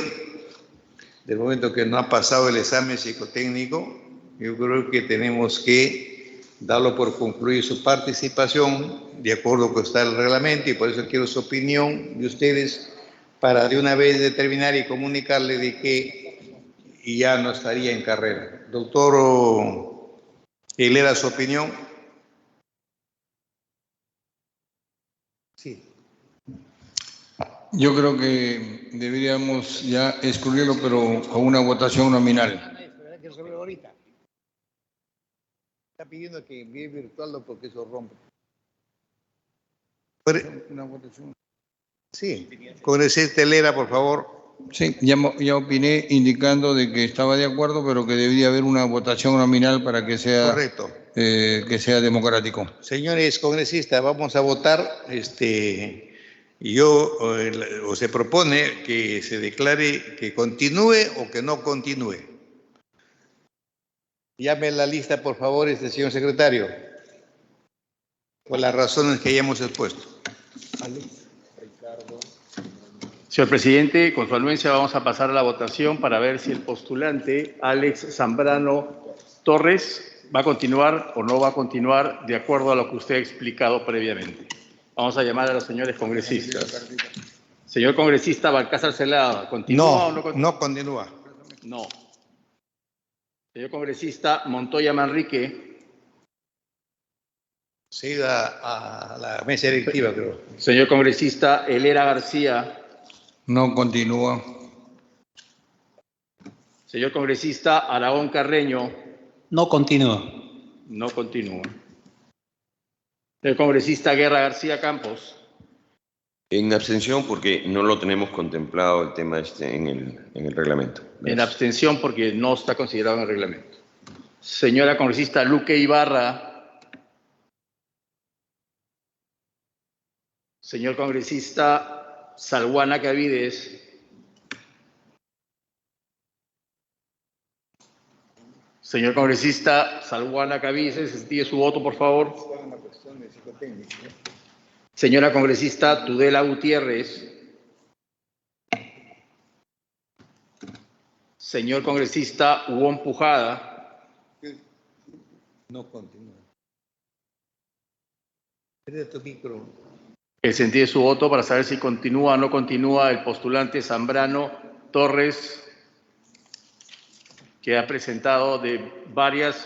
[SPEAKER 3] Del momento que no ha pasado el examen psicotécnico, yo creo que tenemos que darlo por concluir su participación de acuerdo con está el reglamento, y por eso quiero su opinión de ustedes para de una vez determinar y comunicarle de que ya no estaría en carrera. Doctor Helera, su opinión. Sí.
[SPEAKER 13] Yo creo que deberíamos ya excluirlo, pero con una votación nominal.
[SPEAKER 3] Está pidiendo que envíe virtual porque eso rompe.
[SPEAKER 13] Una votación.
[SPEAKER 3] Sí, congresista Helera, por favor.
[SPEAKER 13] Sí, ya opiné indicando de que estaba de acuerdo, pero que debería haber una votación nominal para que sea,
[SPEAKER 3] correcto,
[SPEAKER 13] que sea democrático.
[SPEAKER 3] Señores congresistas, vamos a votar. O se propone que se declare que continúe o que no continúe. Llame la lista, por favor, señor secretario, por las razones que hayamos expuesto.
[SPEAKER 11] Señor presidente, con su anuencia vamos a pasar a la votación para ver si el postulante Alex Zambrano Torres va a continuar o no va a continuar de acuerdo a lo que usted ha explicado previamente. Vamos a llamar a los señores congresistas. Señor congresista Balcázar Celada, ¿continúa o no continúa?
[SPEAKER 3] No continúa.
[SPEAKER 11] No. Señor congresista Montoya Manrique.
[SPEAKER 3] Siga a la mesa directiva, creo.
[SPEAKER 11] Señor congresista Helera García.
[SPEAKER 13] No continúa.
[SPEAKER 11] Señor congresista Aragón Carreño.
[SPEAKER 6] No continúa.
[SPEAKER 11] No continúa. Señor congresista Guerra García Campos.
[SPEAKER 8] En abstención porque no lo tenemos contemplado el tema en el reglamento. Gracias.
[SPEAKER 11] En abstención porque no está considerado en el reglamento. Señora congresista Luque Ibarra. Señor congresista Salguana Cavides. Señor congresista Salguana Cavides, extiende su voto, por favor. Señora congresista Tudela Gutiérrez. Señor congresista Huón Pujada.
[SPEAKER 3] No continúa. Prende tu micro.
[SPEAKER 11] Que se entiende su voto para saber si continúa o no continúa el postulante Zambrano Torres, que ha presentado varios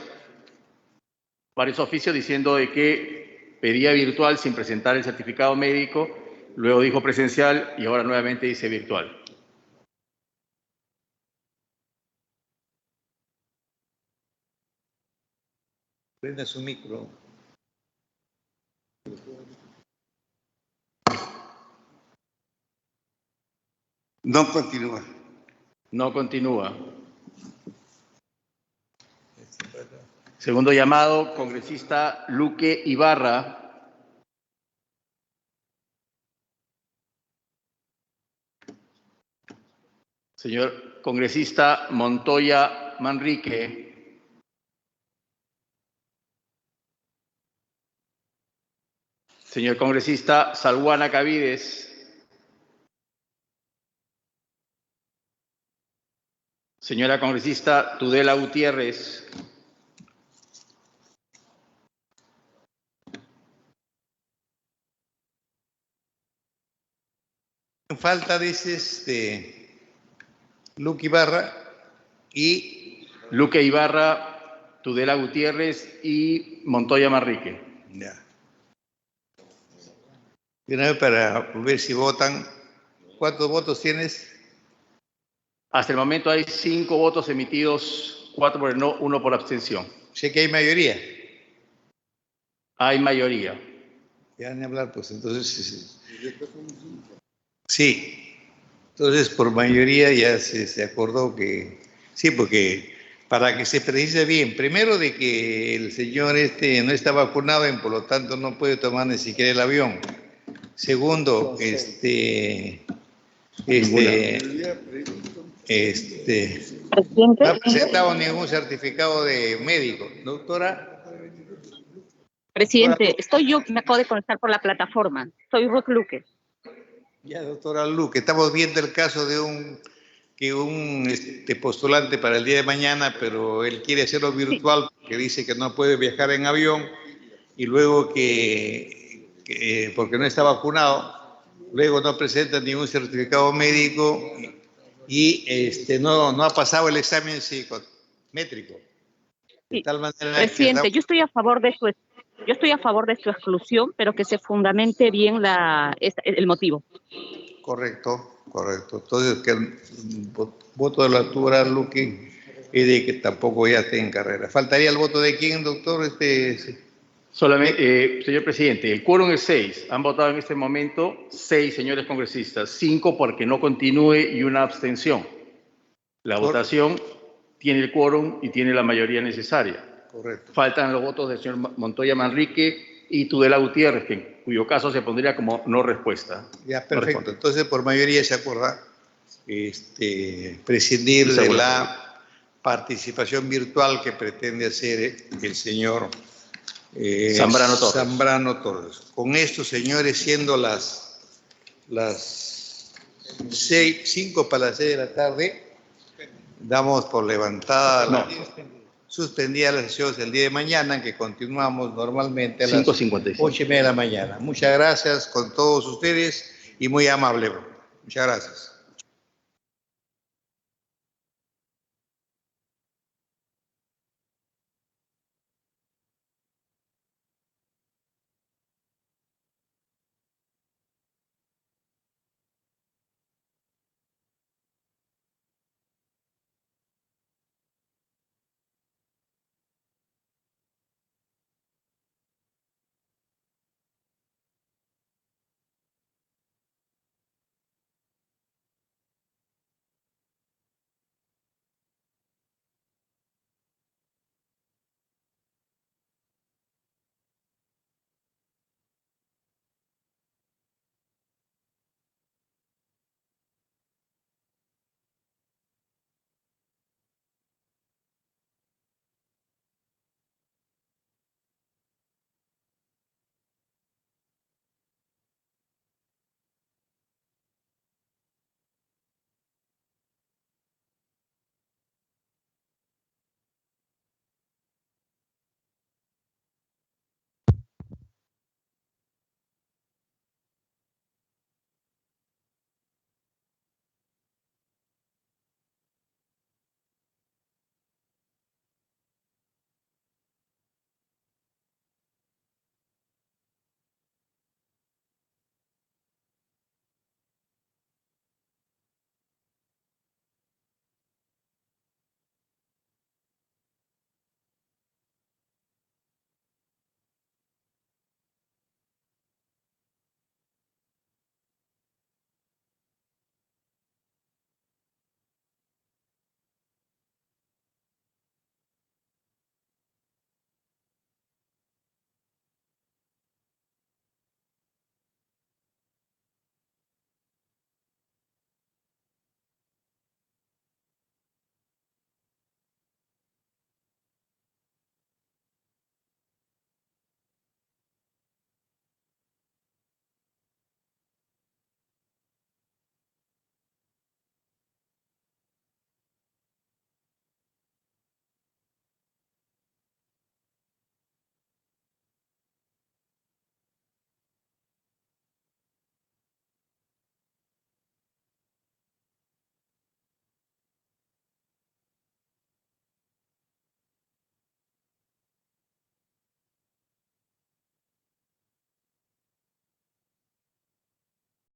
[SPEAKER 11] oficios diciendo de que pedía virtual sin presentar el certificado médico, luego dijo presencial y ahora nuevamente dice virtual.
[SPEAKER 3] Prenda su micro. No continúa.
[SPEAKER 11] No continúa. Segundo llamado, congresista Luque Ibarra. Señor congresista Montoya Manrique. Señor congresista Salguana Cavides. Señora congresista Tudela Gutiérrez.
[SPEAKER 3] En falta dices Luque Ibarra y...
[SPEAKER 11] Luque Ibarra, Tudela Gutiérrez y Montoya Manrique.
[SPEAKER 3] Ya. De una vez para ver si votan. ¿Cuántos votos tienes?
[SPEAKER 11] Hasta el momento hay 5 votos emitidos, 4 por el no, 1 por abstención.
[SPEAKER 3] sé que hay mayoría.
[SPEAKER 11] Hay mayoría.
[SPEAKER 3] Ya van a hablar, pues entonces... Sí. Entonces, por mayoría ya se acordó que... Sí, porque para que se precise bien, primero de que el señor no está vacunado y por lo tanto no puede tomar ni siquiera el avión. Segundo, no ha presentado ningún certificado de médico. Doctora.
[SPEAKER 5] Presidente, estoy yo que me acabo de conectar por la plataforma. Soy Ruth Luque.
[SPEAKER 3] Ya, doctora Luque, estamos viendo el caso de un postulante para el día de mañana, pero él quiere hacerlo virtual porque dice que no puede viajar en avión y luego porque no está vacunado, luego no presenta ningún certificado médico y no ha pasado el examen psicométrico. De tal manera
[SPEAKER 5] Presidente, yo estoy a favor de su exclusión, pero que se fundamente bien el motivo.
[SPEAKER 3] Correcto. Entonces, que el voto de la doctora Luque es de que tampoco ya esté en carrera. ¿Faltaría el voto de quién, doctor?
[SPEAKER 11] Solamente, señor presidente, el quórum es 6. Han votado en este momento 6 señores congresistas, 5 porque no continúe y una abstención. La votación tiene el quórum y tiene la mayoría necesaria.
[SPEAKER 3] Correcto.
[SPEAKER 11] Faltan los votos del señor Montoya Manrique y Tudela Gutiérrez, en cuyo caso se pondría como no respuesta.
[SPEAKER 3] Ya, perfecto. No. Entonces, por mayoría se acuerda prescindir de la participación virtual que pretende hacer el señor Zambrano Torres. Con esto, señores, siendo las 5 para las 6 de la tarde, damos por levantada suspendida la sesión el día de mañana, que continuamos normalmente a las 8:30 de la mañana. Muchas gracias con todos ustedes y muy amable. Muchas gracias.